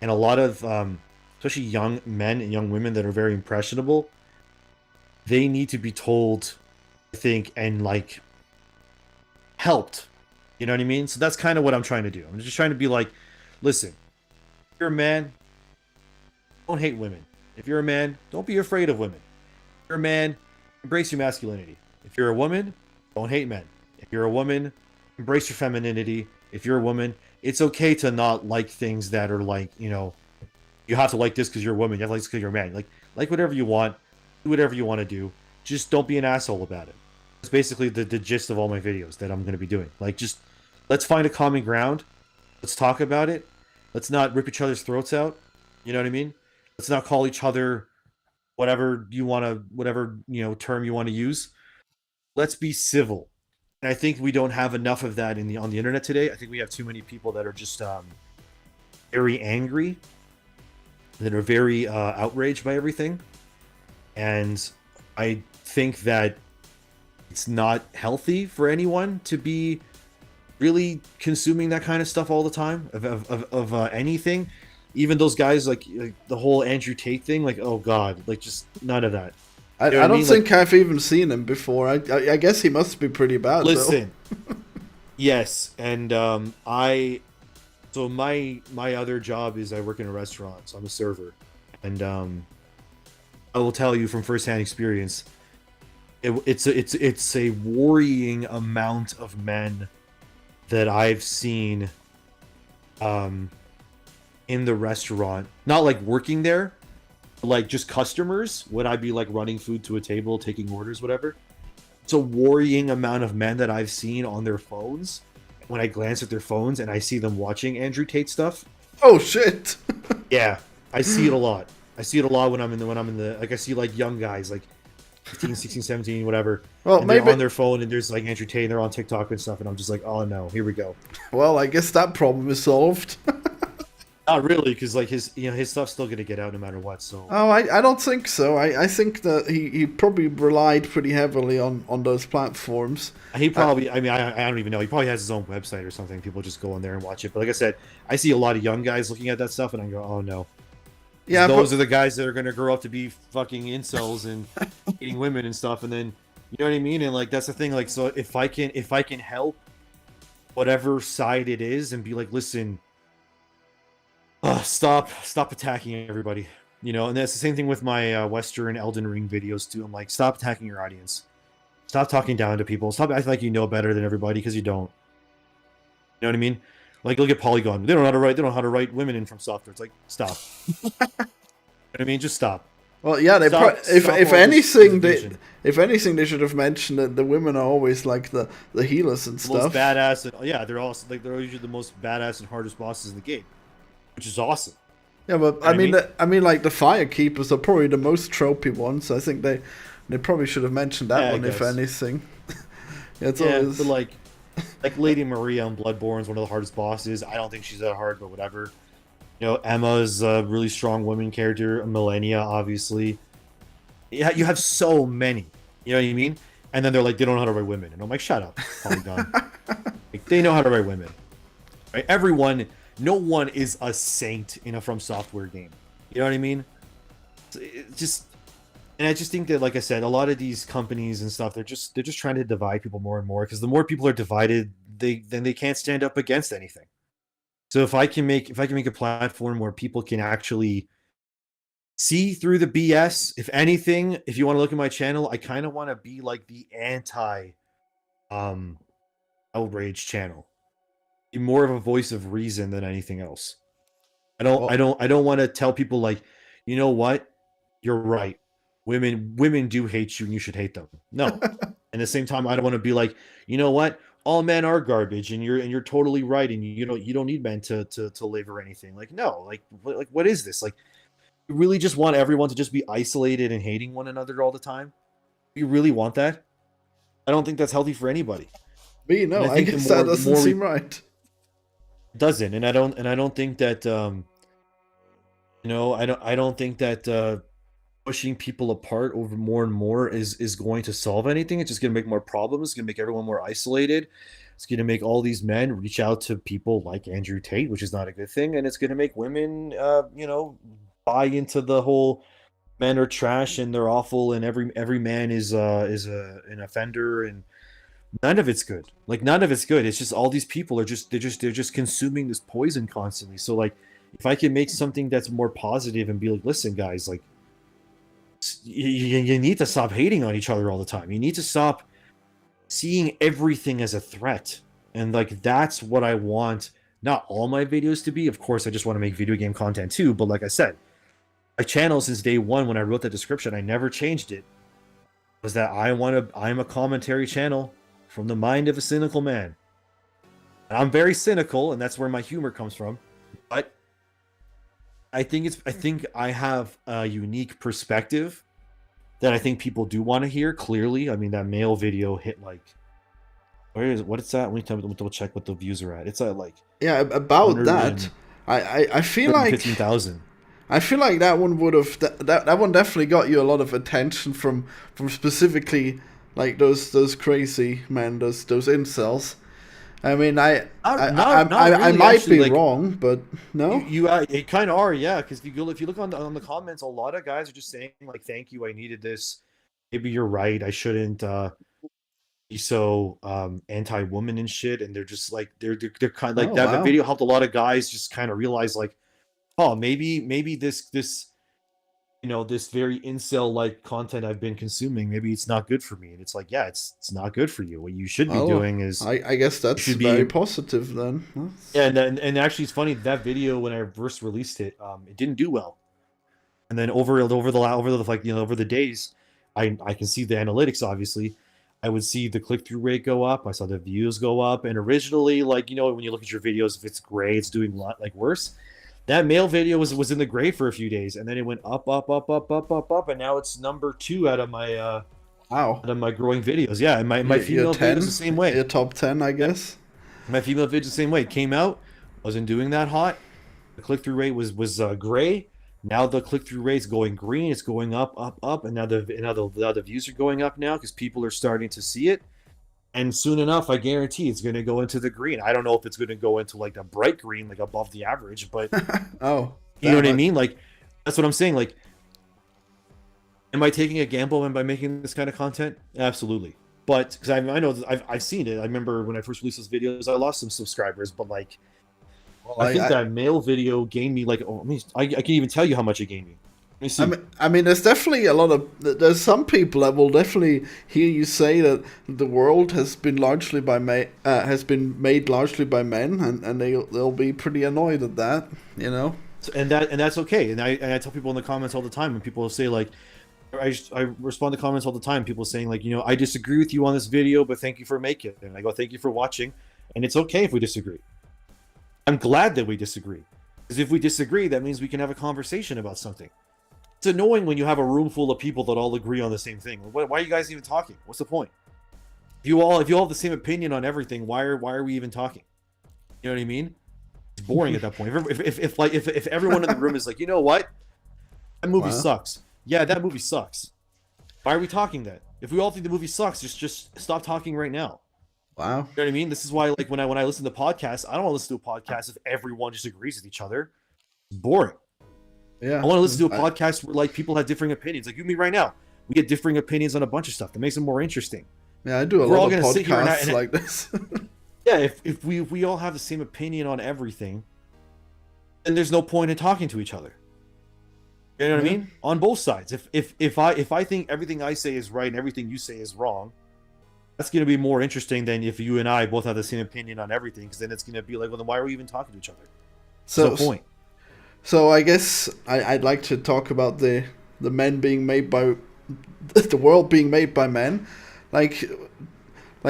And a lot of, especially young men and young women that are very impressionable, they need to be told, I think, and like helped. You know what I mean? So that's kind of what I'm trying to do. I'm just trying to be like, listen, if you're a man, don't hate women. If you're a man, don't be afraid of women. If you're a man, embrace your masculinity. If you're a woman, don't hate men. If you're a woman, embrace your femininity. If you're a woman, it's okay to not like things that are like, you have to like this because you're a woman. You have to like this because you're a man. Like whatever you want. Do whatever you want to do. Just don't be an asshole about it. It's basically the gist of all my videos that I'm going to be doing. Like, just let's find a common ground. Let's talk about it. Let's not rip each other's throats out. You know what I mean? Let's not call each other whatever term you want to use. Let's be civil. And I think we don't have enough of that on the internet today. I think we have too many people that are just very angry, that are very outraged by everything. And I think that it's not healthy for anyone to be really consuming that kind of stuff all the time of anything. Even those guys like the whole Andrew Tate thing, like, oh god, like just none of that. I don't think I've even seen him before. I guess he must be pretty bad. Listen, yes, and my other job is I work in a restaurant, so I'm a server, and I will tell you from firsthand experience, it's a worrying amount of men that I've seen um in the restaurant, not like working there, but like just customers. Would I be like running food to a table, taking orders, whatever? It's a worrying amount of men that I've seen on their phones. When I glance at their phones and I see them watching Andrew Tate stuff, Oh shit. yeah, I see it a lot. I see it a lot when I'm in the like I see like young guys like 15, 16, 17, whatever, Well, and they're maybe. on their phone and there's like Andrew Tate and they're on TikTok and stuff, and I'm just like, oh no, here we go. Well, I guess that problem is solved. Not really, because like his stuff's still gonna get out no matter what. So Oh, I don't think so. I think that he probably relied pretty heavily on those platforms. he probably, I mean, I don't even know. He probably has his own website or something. People just go on there and watch it. But like I said, I see a lot of young guys looking at that stuff, and I go, oh no. Yeah, Those are the guys that are gonna grow up to be fucking incels and eating women and stuff, and then you know what I mean. And like that's the thing. Like, so if I can help whatever side it is and be like, listen, stop attacking everybody. You know, and that's the same thing with my Western Elden Ring videos too. I'm like, stop attacking your audience. Stop talking down to people. Stop acting like you know better than everybody because you don't. You know what I mean? Like, look at Polygon. They don't know how to write. They don't know how to write women in from software. It's like, stop. You know what I mean? Just stop. well, yeah. If all anything, this if anything, they should have mentioned that the women are always like the healers and the most stuff. badass. And, yeah, they're also like they're usually the most badass and hardest bosses in the game, which is awesome. Yeah, but You know what I mean, like the fire keepers are probably the most tropey ones. I think they probably should have mentioned that Yeah, I one if guess. anything. Yeah, it's Yeah, always. but like Lady Maria on Bloodborne is one of the hardest bosses. I don't think she's that hard, but whatever. You know, Emma's a really strong women character. Millennia, obviously. Yeah, you have so many. You know what I mean? And then they're like, they don't know how to write women, and I'm like, shut up, Polygon. Like, they know how to write women. Right? Everyone, no one is a saint in a From Software game. You know what I mean? It just, and I just think that, like I said, a lot of these companies and stuff, they're just trying to divide people more and more. Because the more people are divided, they can't stand up against anything. So if I can make a platform where people can actually see through the BS, if anything, if you want to look at my channel, I kind of want to be like the anti um outrage channel. Be more of a voice of reason than anything else. Well, I don't want to tell people like, you know what? You're right. Women do hate you and you should hate them. No. At the same time, I don't want to be like, you know what? All men are garbage and you're totally right and you don't need men to live or anything. Like no, like what is this? Like you really just want everyone to just be isolated and hating one another all the time? You really want that? I don't think that's healthy for anybody. me And no, I I think guess that doesn't seem right. doesn't, and I don't think that you know, I don't think that pushing people apart over more and more is going to solve anything. It's just going to make more problems. It's going to make everyone more isolated. It's going to make all these men reach out to people like Andrew Tate, which is not a good thing, and it's going to make women, you know, buy into the whole men are trash and they're awful and every man is an offender, and none of it's good. Like none of it's good. It's just all these people are just they're just consuming this poison constantly. So like if I can make something that's more positive and be like, listen guys, like you need to stop hating on each other all the time. You need to stop seeing everything as a threat. And like that's what I want not all my videos to be. Of course, I just want to make video game content too, but like I said, my channel since day one when I wrote the description, I never changed it. Was that I'm a commentary channel from the mind of a cynical man. And I'm very cynical, and that's where my humor comes from. But I think I have a unique perspective that I think people do want to hear. Clearly, I mean that male video hit like, where is it? What is that? Let me double check what the views are at. It's at like Yeah, about that, I feel like 115,000. I feel like that one would have that one definitely got you a lot of attention from specifically like those crazy men, those incels. I mean, I Not really, might actually, be like, wrong, but no. you it kind of are, yeah. Because if you look on the comments, a lot of guys are just saying like, "Thank you, I needed this. Maybe you're right. I shouldn't be so anti-woman and shit." And they're just like they're kind of like Oh that. The wow. video helped a lot of guys just kind of realize like, oh, maybe this you know, this very incel like content I've been consuming, maybe it's not good for me. And it's like, yeah, it's not good for you. What you should be Well, doing is I guess you that's should be. very positive then. Yeah, and actually it's funny that video when I first released it, it didn't do well. And then over the like, you know, over the days, I can see the analytics. Obviously, I would see the click through rate go up. I saw the views go up. And originally, like, you know, when you look at your videos, if it's gray, it's doing a lot like worse. That male video was in the gray for a few days, and then it went up, up, up, up, up, up, up, and now it's number 2 Wow. out of my growing videos. Yeah, and my You're female 10? videos the same way. Your top 10, I guess? My female videos the same way. It came out, wasn't doing that hot. The click through rate was gray. Now the click through rate's going green. It's going up, up, up, and now the views are going up now because people are starting to see it. And soon enough, I guarantee it's going to go into the green. I don't know if it's going to go into like a bright green, like above the average, but Oh. you know what I mean? Like, that's what I'm saying. Like, am I taking a gamble by making this kind of content? Absolutely. But because I know that I've seen it. I remember when I first released those videos, I lost some subscribers, but like, Well, I think that male video gained me like, oh, I can't even tell you how much it gained me. Let me see. I mean, there's definitely a lot of. There's some people that will definitely hear you say that the world has been largely has been made largely by men, and they'll be pretty annoyed at that, you know. And that's okay. And I tell people in the comments all the time when people say like, I respond to comments all the time. People saying like, you know, I disagree with you on this video, but thank you for making it. And I go, thank you for watching. And it's okay if we disagree. I'm glad that we disagree, because if we disagree, that means we can have a conversation about something. It's annoying when you have a room full of people that all agree on the same thing. Why are you guys even talking? What's the point? If you all have the same opinion on everything, why are we even talking? You know what I mean? It's boring at that point. If everyone in the room is like, you know what, that movie sucks. Yeah, that movie sucks. Why are we talking then? If we all think the movie sucks, just stop talking right now. Wow. You know what I mean? This is why, like, when I listen to podcasts, I don't want to listen to a podcast if everyone just agrees with each other. It's boring. Yeah. I want to listen to a podcast where like people have differing opinions. Like you and me right now, we get differing opinions on a bunch of stuff that makes it more interesting. Yeah, I do a lot of podcasts like this. Yeah, if we all have the same opinion on everything, then there's no point in talking to each other. You know what I mean? On both sides. If I think everything I say is right and everything you say is wrong, that's going to be more interesting than if you and I both have the same opinion on everything, because then it's going to be like, well, then why are we even talking to each other? So, no point. So I guess I'd like to talk about the men being made by the world being made by men. Like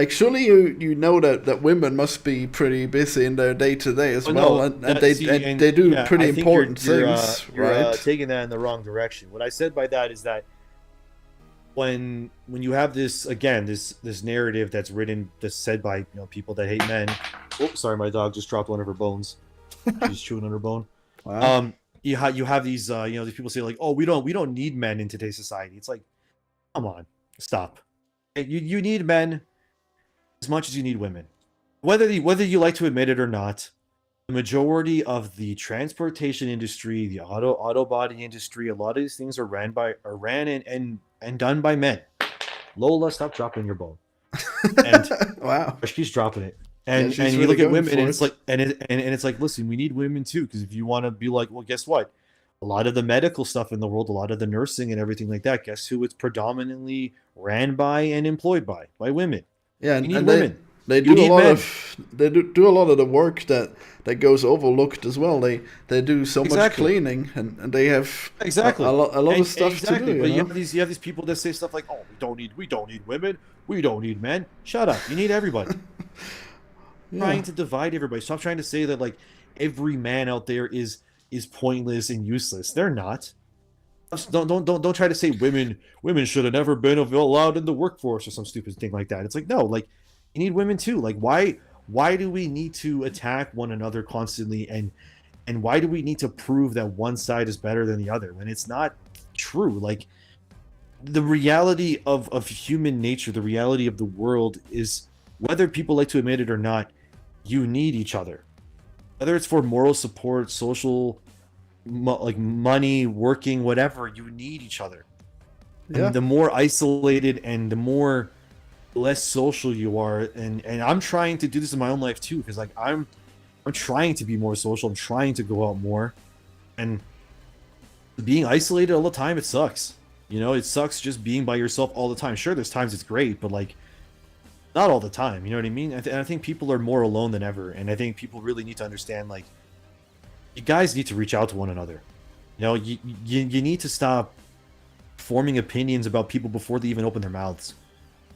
surely you know that women must be pretty busy in their day to day as well, no, and they do pretty important things, you're right? taking that in the wrong direction. What I said by that is that when you have this narrative that's said by, you know, people that hate men. Oh, sorry, my dog just dropped one of her bones. She's chewing on her bone. Wow. You have these these people say like, oh, we don't need men in today's society. It's like, come on, stop. You need men as much as you need women. Whether you like to admit it or not, the majority of the transportation industry, the auto body industry, a lot of these things are ran and done by men. Lola, stop dropping your bone. And wow, she's dropping it. And yeah, you really look at women, and it. it's like, and it's like, listen, we need women too, because if you want to be like, well, guess what? A lot of the medical stuff in the world, a lot of the nursing and everything like that, guess who it's predominantly ran by and employed by women. Yeah, you need and women. They do a lot of the work that goes overlooked as well. They do so much cleaning, and they have a lot of stuff to do. But you have these people that say stuff like, oh, we don't need women, we don't need men. Shut up. You need everybody. Trying to divide everybody. Stop trying to say that like every man out there is pointless and useless. They're not. Don't try to say women should have never been allowed in the workforce or some stupid thing like that. It's like, no, like you need women too. Like why do we need to attack one another constantly, and why do we need to prove that one side is better than the other when it's not true? Like the reality of human nature, the reality of the world is, whether people like to admit it or not, you need each other. Whether it's for moral support, social, like money, working, whatever, you need each other. Yeah. And the more isolated and the more less social you are, and I'm trying to do this in my own life too, because like I'm trying to be more social. I'm trying to go out more, and being isolated all the time, it sucks. You know, it sucks just being by yourself all the time. Sure, there's times it's great, but like not all the time. You know what I mean? I think people are more alone than ever, and I think people really need to understand like you guys need to reach out to one another. You know, you need to stop forming opinions about people before they even open their mouths.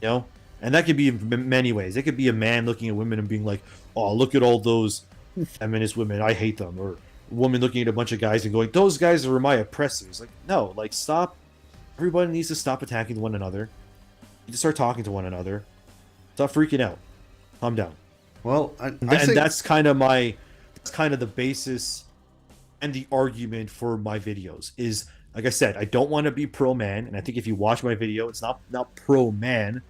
You know, and that could be in many ways. It could be a man looking at women and being like, "Oh, look at all those feminist women. I hate them," or a woman looking at a bunch of guys and going, "Those guys are my oppressors." Like, no, like stop. Everybody needs to stop attacking one another. You need to start talking to one another. Stop freaking out. Calm down. Well, And that's kind of the basis and the argument for my videos. Is like I said, I don't want to be pro man, and I think if you watch my video, it's not pro man,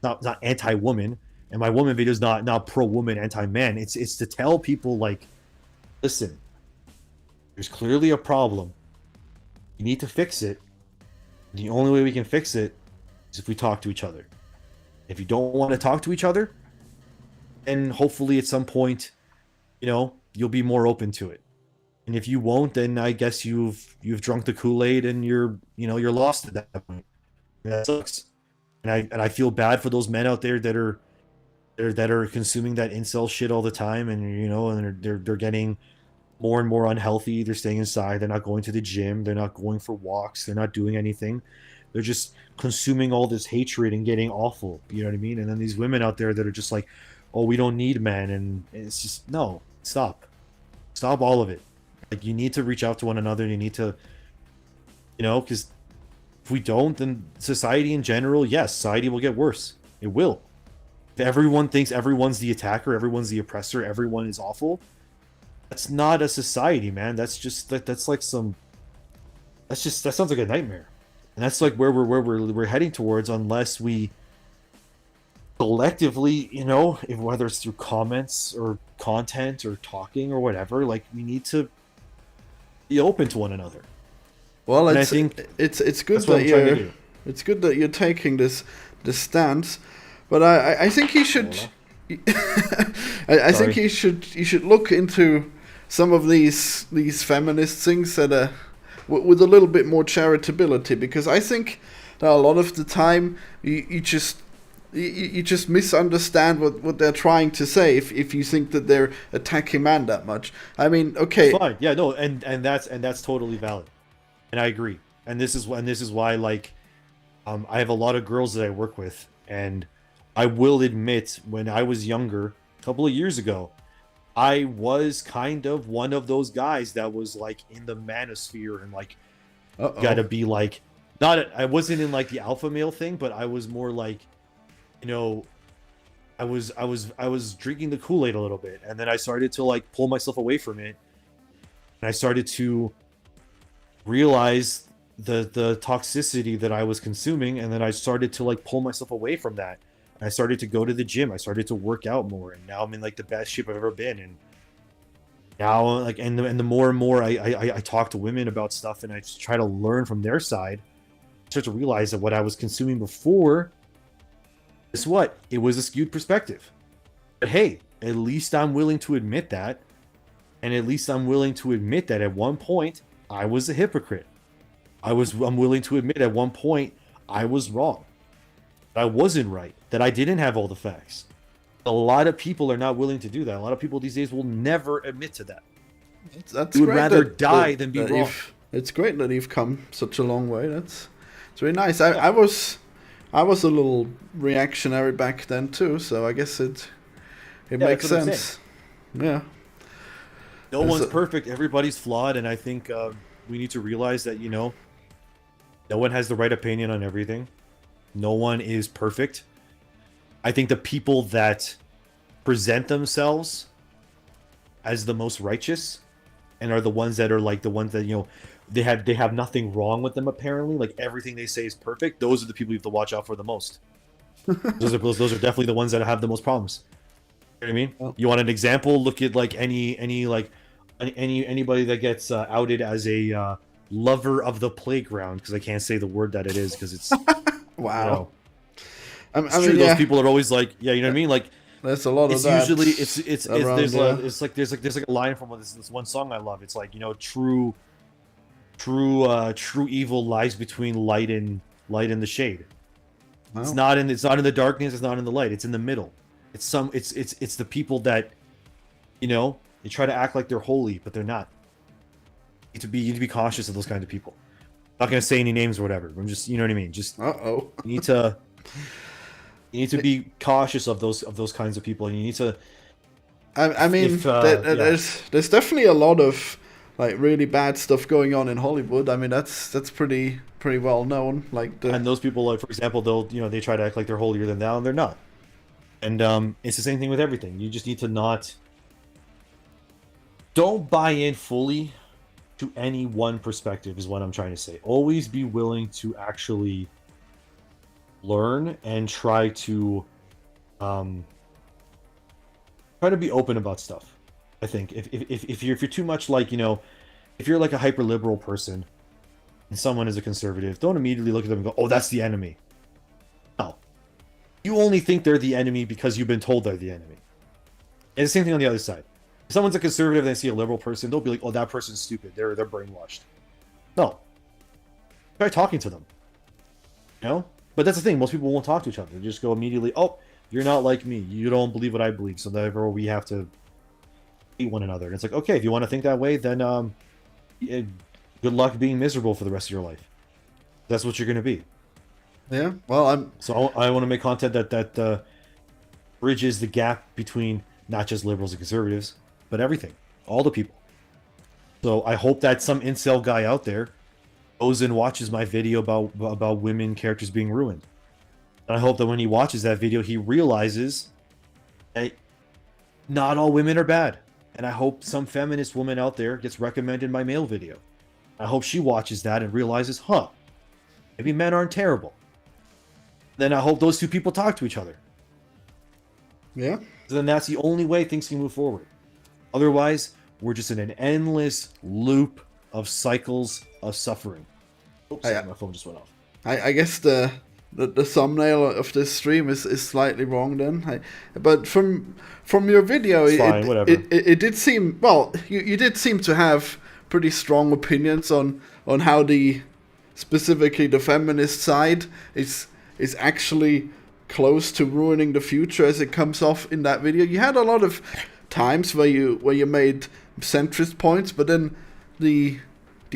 not anti woman, and my woman video is not pro woman, anti man. It's to tell people like, listen, there's clearly a problem. You need to fix it. The only way we can fix it is if we talk to each other. If you don't want to talk to each other, then hopefully at some point, you know, you'll be more open to it. And if you won't, then I guess you've drunk the Kool-Aid and you're lost at that point. And that sucks. And I feel bad for those men out there that are consuming that incel shit all the time, and you know, and they're getting more and more unhealthy. They're staying inside. They're not going to the gym. They're not going for walks. They're not doing anything. They're just consuming all this hatred and getting awful. You know what I mean? And then these women out there that are just like, oh, we don't need men. And it's just, no, stop all of it. Like, you need to reach out to one another. You need to, you know, because if we don't, then society in general, yes, society will get worse. It will. If everyone thinks everyone's the attacker, everyone's the oppressor, everyone is awful, that's not a society, man. That's just that's like some. That sounds like a nightmare, and that's like where we're heading towards, unless we collectively, you know, whether it's through comments or content or talking or whatever, like we need to be open to one another. Well, and I think it's good that you're taking this stance, but I think he should. I think he should look into some of these feminist things that with a little bit more charitability, because I think that a lot of the time you just misunderstand what they're trying to say if you think that they're attacking man that much. I mean, okay, fine, yeah, no, and that's totally valid, and I agree, and this is why like I have a lot of girls that I work with, and I will admit, when I was younger, a couple of years ago, I was kind of one of those guys that was like in the manosphere and like gotta be like, I wasn't in like the alpha male thing, but I was more like, you know, I was drinking the Kool-Aid a little bit, and then I started to like pull myself away from it, and I started to realize the toxicity that I was consuming, and then I started to like pull myself away from that. I started to go to the gym. I started to work out more, and now I'm in like the best shape I've ever been. And now, like, and the more and more I talk to women about stuff, and I just try to learn from their side, I start to realize that what I was consuming before, guess what? It was a skewed perspective. But hey, at least I'm willing to admit that, and at least I'm willing to admit that at one point I was a hypocrite. I'm willing to admit at one point I was wrong. I wasn't right, that I didn't have all the facts. A lot of people are not willing to do that. A lot of people these days will never admit to that. That's would rather die than be wrong. It's great that you've come such a long way. It's really nice. I was a little reactionary back then too, so I guess it makes sense. Yeah. No one's perfect. Everybody's flawed, and I think we need to realize that, you know, no one has the right opinion on everything. No one is perfect. I think the people that present themselves as the most righteous and are the ones that are like the ones that, you know, they have nothing wrong with them apparently, like everything they say is perfect, those are the people you have to watch out for the most. those are definitely the ones that have the most problems. You know what I mean? Well, you want an example? Look at like anybody that gets outed as a lover of the playground, because I can't say the word that it is because it's wow. You know, I mean, true, those people are always like, yeah, you know what I mean? Like, there's a lot of that. Usually there's like a line from this one song I love. It's like, you know, true true evil lies between light and the shade. Wow. It's not in the darkness. It's not in the light. It's in the middle. It's the people that, you know, they try to act like they're holy, but they're not. You need to be cautious of those kinds of people. I'm not gonna say any names or whatever. I'm just, you know what I mean. Just you need to be cautious of those kinds of people. And you need to. I mean, there's definitely a lot of like really bad stuff going on in Hollywood. I mean, that's pretty well known. And those people, like, for example, they try to act like they're holier than thou, and they're not. And it's the same thing with everything. You just need to don't buy in fully to any one perspective, is what I'm trying to say. Always be willing to actually learn and try to be open about stuff. I think if you're too much like, you know, if you're like a hyper liberal person and someone is a conservative, don't immediately look at them and go, oh, that's the enemy. No. You only think they're the enemy because you've been told they're the enemy. And the same thing on the other side. If someone's a conservative and they see a liberal person, they'll be like, oh, that person's stupid. They're brainwashed. No. Try talking to them. You know? But that's the thing. Most people won't talk to each other. They just go immediately, oh, you're not like me. You don't believe what I believe. So therefore we have to hate one another. And it's like, okay, if you want to think that way, then good luck being miserable for the rest of your life. That's what you're going to be. Yeah. Well, I want to make content that bridges the gap between not just liberals and conservatives, but everything, all the people. So I hope that some incel guy out there goes and watches my video about women characters being ruined. And I hope that when he watches that video, he realizes that not all women are bad. And I hope some feminist woman out there gets recommended my male video. I hope she watches that and realizes, maybe men aren't terrible. Then I hope those two people talk to each other. Yeah. So then that's the only way things can move forward. Otherwise, we're just in an endless loop of cycles of suffering. Oops, my phone just went off. I guess the thumbnail of this stream is slightly wrong then. But from your video, it did seem, well, you did seem to have pretty strong opinions on how specifically the feminist side is actually close to ruining the future as it comes off in that video. You had a lot of times where you made centrist points, but then the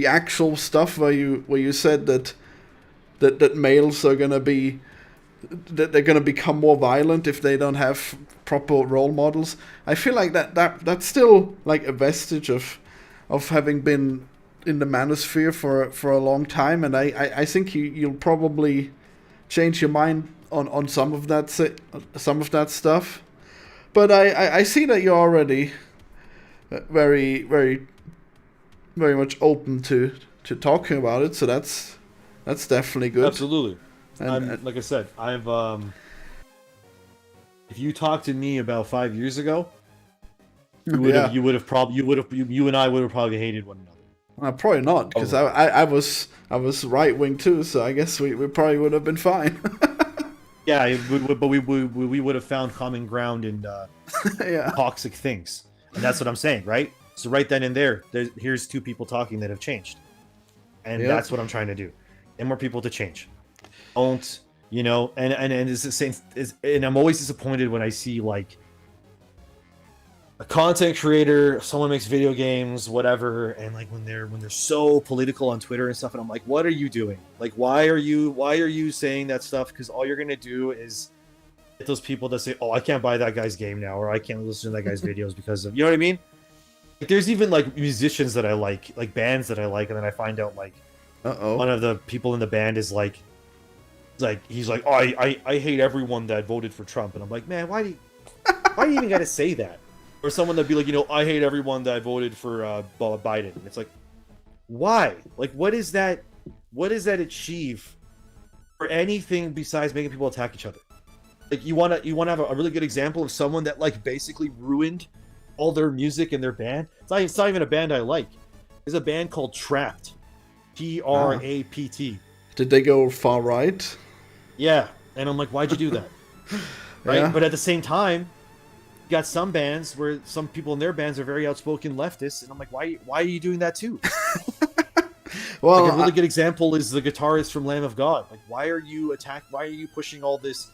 actual stuff where you said that males are gonna be, that they're gonna become more violent if they don't have proper role models. I feel like that's still like a vestige of having been in the manosphere for a long time, and I think you'll probably change your mind on some of that stuff. But I see that you're already very very very much open to talking about it, so that's definitely good. Absolutely. And like I said, I've if you talked to me about 5 years ago, you and I would have probably hated one another. Probably not, because I was right wing too, so I guess we probably would have been fine. Yeah, but we would have found common ground in toxic things, and that's what I'm saying, right? So right then and here's two people talking that have changed, and that's what I'm trying to do. And more people to change. Don't, you know, and it's the same. And I'm always disappointed when I see like a content creator, someone makes video games, whatever, and like when they're so political on Twitter and stuff, and I'm like, what are you doing? Like, why are you saying that stuff? Because all you're gonna do is get those people that say, oh, I can't buy that guy's game now, or I can't listen to that guy's videos because of, you know what I mean? Like, there's even like musicians that I like bands that I like, and then I find out like one of the people in the band is like he's like, oh, I hate everyone that voted for Trump, and I'm like, man, why do you even gotta say that? Or someone that'd be like, you know, I hate everyone that voted for Biden. And it's like, why? Like, what does that achieve for anything besides making people attack each other? Like, you wanna have a really good example of someone that like basically ruined all their music and their band? It's not even a band I like. There's a band called Trapt. Trapt. Did they go far right? Yeah, and I'm like, why'd you do that? Right? Yeah. But at the same time, you got some bands where some people in their bands are very outspoken leftists, and I'm like, why are you doing that too? Well, like a really good example is the guitarist from Lamb of God. Like, why are you pushing all this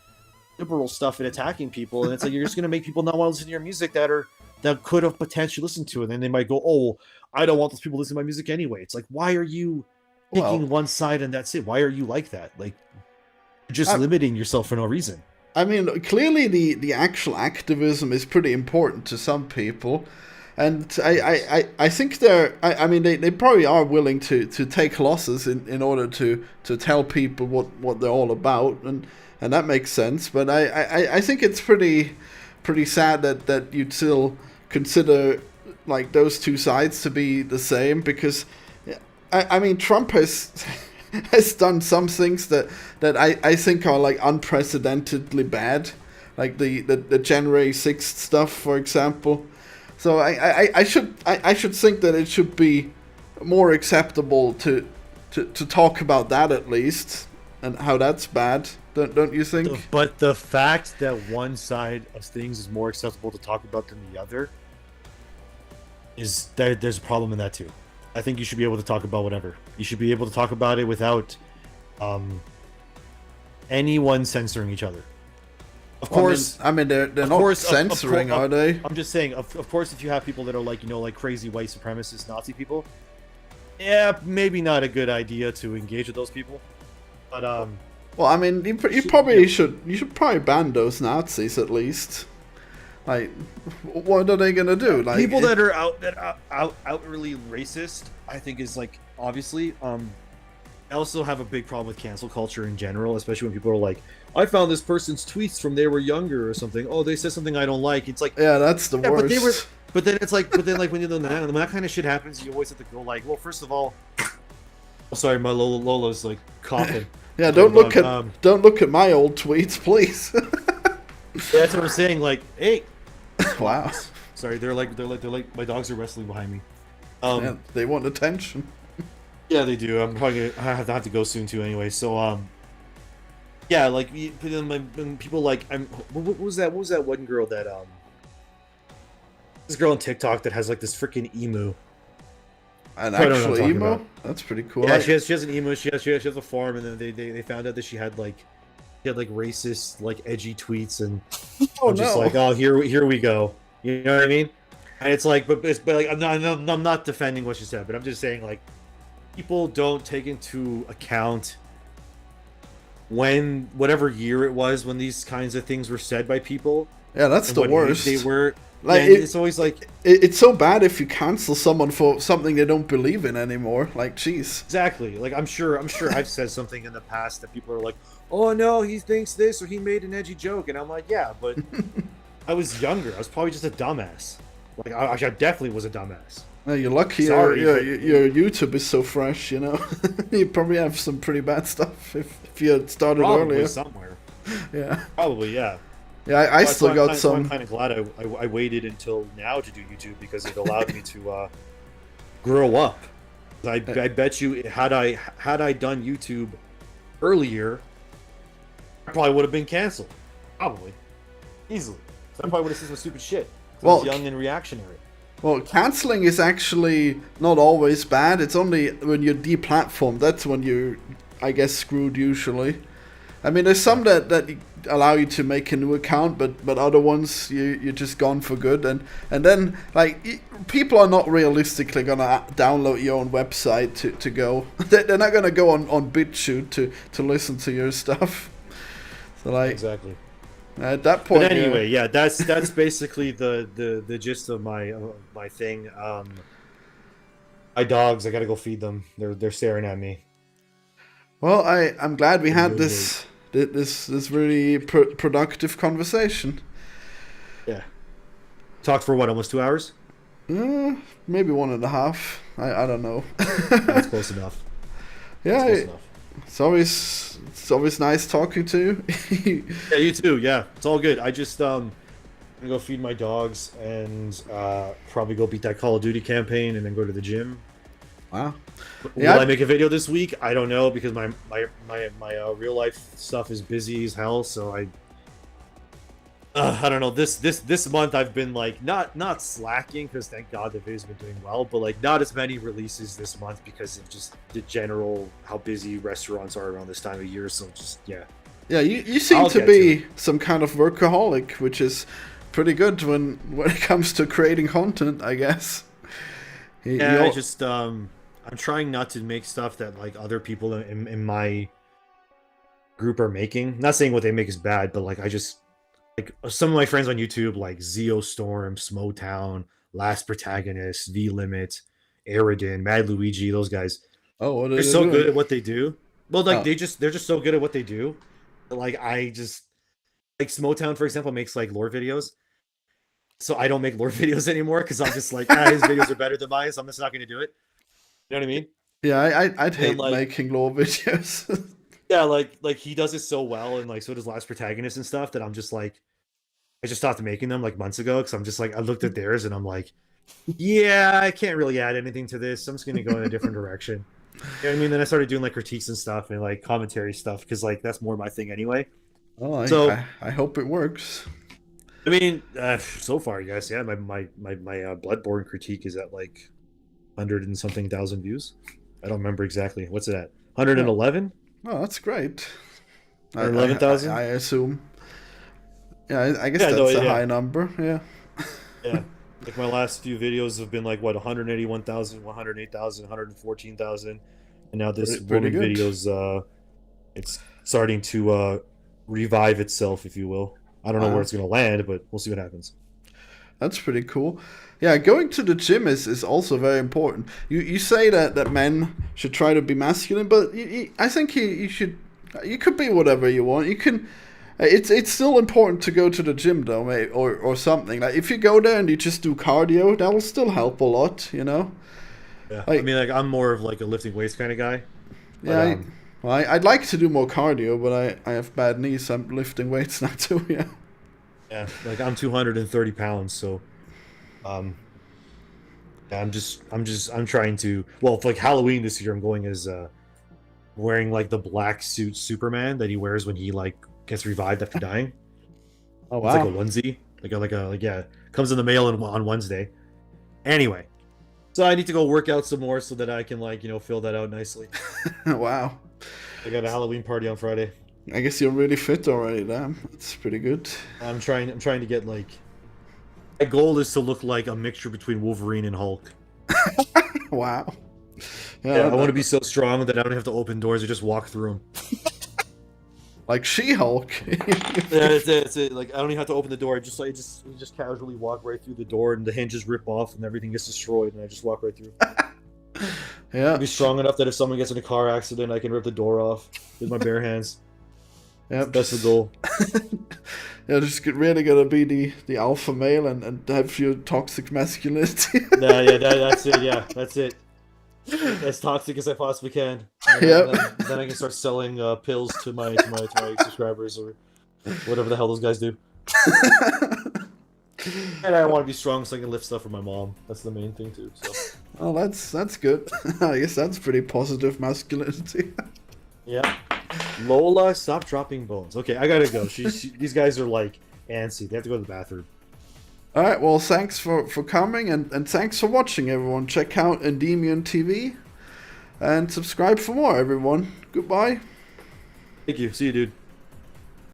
liberal stuff and attacking people? And it's like you're just gonna make people not want to listen to your music that could have potentially listened to it. And then they might go, "Oh, I don't want those people listening to my music anyway." It's like, why are you picking one side and that's it? Why are you like that? Like, you're just limiting yourself for no reason. I mean, clearly the actual activism is pretty important to some people. And I think I mean, they probably are willing to take losses in order to tell people what they're all about, and that makes sense. But I think it's pretty sad that you'd still consider like those two sides to be the same, because I mean, Trump has done some things that I think are like unprecedentedly bad, like the January 6th stuff, for example. So I should think that it should be more acceptable to talk about that at least, and how that's bad. Don't you think? But the fact that one side of things is more acceptable to talk about than the other is that there's a problem in that too. I think you should be able to talk about whatever. You should be able to talk about it without anyone censoring each other. Of course, I mean they're not censoring, are they? I'm just saying, of course, if you have people that are like, like crazy white supremacist Nazi people, yeah, maybe not a good idea to engage with those people. But well, I mean, you probably should probably ban those Nazis at least. Like, what are they gonna do? Like, people that are outwardly racist, I think is like, obviously. I also have a big problem with cancel culture in general, especially when people are like, I found this person's tweets from they were younger or something. Oh, they said something I don't like. It's like, yeah, that's the worst. But then it's like, when that kind of shit happens, you always have to go like, well, first of all, oh, sorry, my Lola's like coughing. Yeah, don't look at my old tweets, please. Yeah, that's what I'm saying. Like, hey, wow. Sorry, they're like my dogs are wrestling behind me. Yeah, they want attention. Yeah, they do. I'm probably gonna have to go soon too. Anyway, so yeah, like when people like what was that one girl that this girl on TikTok that has like this freaking emu. An actual emo? About. That's pretty cool. Yeah, she has an emo. She has a farm, and then they found out that she had like racist, like edgy tweets, and I'm just like, oh, here we go. You know what I mean? And it's like, but like I'm not defending what she said, but I'm just saying like, people don't take into account when whatever year it was when these kinds of things were said by people. Yeah, that's the worst. They were. Like it's always like it's so bad if you cancel someone for something they don't believe in anymore. Like, jeez. Exactly. Like I'm sure I've said something in the past that people are like, oh no, he thinks this or he made an edgy joke, and I'm like, yeah, but I was younger. I was probably just a dumbass. Like I definitely was a dumbass. No, you're lucky. Sorry, your YouTube is so fresh. You know, you probably have some pretty bad stuff if you had started probably earlier. Somewhere. Yeah. Probably, yeah. Yeah, I still got some. I'm kind of glad I waited until now to do YouTube, because it allowed me to grow up. I bet you had I done YouTube earlier, I probably would have been canceled. Probably, easily. I probably would have said some stupid shit. I was young and reactionary. Well, canceling is actually not always bad. It's only when you're deplatformed. That's when you're, I guess, screwed usually. I mean, there's some that allow you to make a new account, but other ones you're just gone for good. And then like people are not realistically gonna download your own website to go. They're not gonna go on BitChute to listen to your stuff. So like exactly. At that point. But anyway, yeah, that's basically the gist of my thing. My dogs, I gotta go feed them. They're staring at me. Well, I'm glad we had this really productive conversation. Yeah. Talked for what, almost 2 hours? Maybe 1.5. I don't know. That's close enough. Yeah, it's always nice talking to you. Yeah, you too. Yeah, it's all good. I just I'm gonna go feed my dogs and probably go beat that Call of Duty campaign and then go to the gym. Wow. Will I make a video this week? I don't know, because my real life stuff is busy as hell. So I don't know. This month I've been like not slacking because thank God the video's been doing well, but like not as many releases this month because of just the general how busy restaurants are around this time of year. So just yeah. Yeah, you seem to be some kind of workaholic, which is pretty good when it comes to creating content, I guess. Yeah, I just I'm trying not to make stuff that like other people in my group are making. Not saying what they make is bad, but like I just like some of my friends on YouTube, like Zeostorm, Smotown, Last Protagonist, V Limit, Aerodin, Mad Luigi, those guys. Oh, what are They're they so doing? good at what they do. Well, like Oh. they're just so good at what they do. Like I just like Smotown, for example, makes like lore videos. So I don't make lore videos anymore because I'm just like, his videos are better than mine, so I'm just not gonna do it. You know what I mean? Yeah, I'd hate Like making lore videos. yeah, like he does it so well, and like so does Last Protagonist and stuff that I'm just like, I just stopped making them like months ago because I'm just like I looked at theirs and I'm like, yeah, I can't really add anything to this. I'm just gonna go in a different direction. You know what I mean? Then I started doing like critiques and stuff and like commentary stuff because like that's more my thing anyway. Well, So I hope it works. I mean, so far, yes, yeah, my Bloodborne critique is at like 100 and something thousand views. I don't remember exactly. What's it at? 111? Oh, that's great. Or 11,000? I assume. Yeah, I guess Yeah, that's no, a yeah. high number. Yeah. Yeah. Like my last few videos have been like what 181,000, 108,000, 114,000, and now this Pretty woman good. video's it's starting to revive itself, if you will. I don't know where it's gonna land, but we'll see what happens. That's pretty cool. Yeah, going to the gym is also very important. You say that men should try to be masculine, but I think you should. You could be whatever you want. You can. It's still important to go to the gym though, mate, or something. Like if you go there and you just do cardio, that will still help a lot. You know. Yeah, Like, I mean, like I'm more of like a lifting weights kind of guy. yeah. But, Well, I'd like to do more cardio, but I have bad knees. So I'm lifting weights now too. Yeah. yeah, like I'm 230 pounds, so um, yeah, I'm trying to. Well, for like Halloween this year, I'm going as wearing like the black suit Superman that he wears when he like gets revived after dying. Oh It's like a wow. onesie, like yeah, comes in the mail on Wednesday. Anyway, so I need to go work out some more so that I can like fill that out nicely. Wow. I got a Halloween party on Friday. I guess you're really fit already. Damn, that's pretty good. I'm trying to get like my goal is to look like a mixture between Wolverine and Hulk. Wow. Yeah, I want to be so strong that I don't have to open doors or just walk through them. Like She-Hulk. Yeah, that's it. Like I don't even have to open the door. I just just casually walk right through the door, and the hinges rip off, and everything gets destroyed, and I just walk right through. Yeah. Be strong enough that if someone gets in a car accident, I can rip the door off with my bare hands. Yep. That's the goal. Yeah, just really gonna be the alpha male and have your toxic masculinity. Nah, yeah, that's it. Yeah, that's it. As toxic as I possibly can. Then I can start selling pills to my subscribers or whatever the hell those guys do. And I want to be strong so I can lift stuff for my mom. That's the main thing too. So Oh, that's good. I guess that's pretty positive masculinity. yeah. Lola, stop dropping bones. Okay, I gotta go. These guys are like antsy. They have to go to the bathroom. All right. Well, thanks for coming and thanks for watching, everyone. Check out ENDYMION TV and subscribe for more, everyone. Goodbye. Thank you. See you, dude.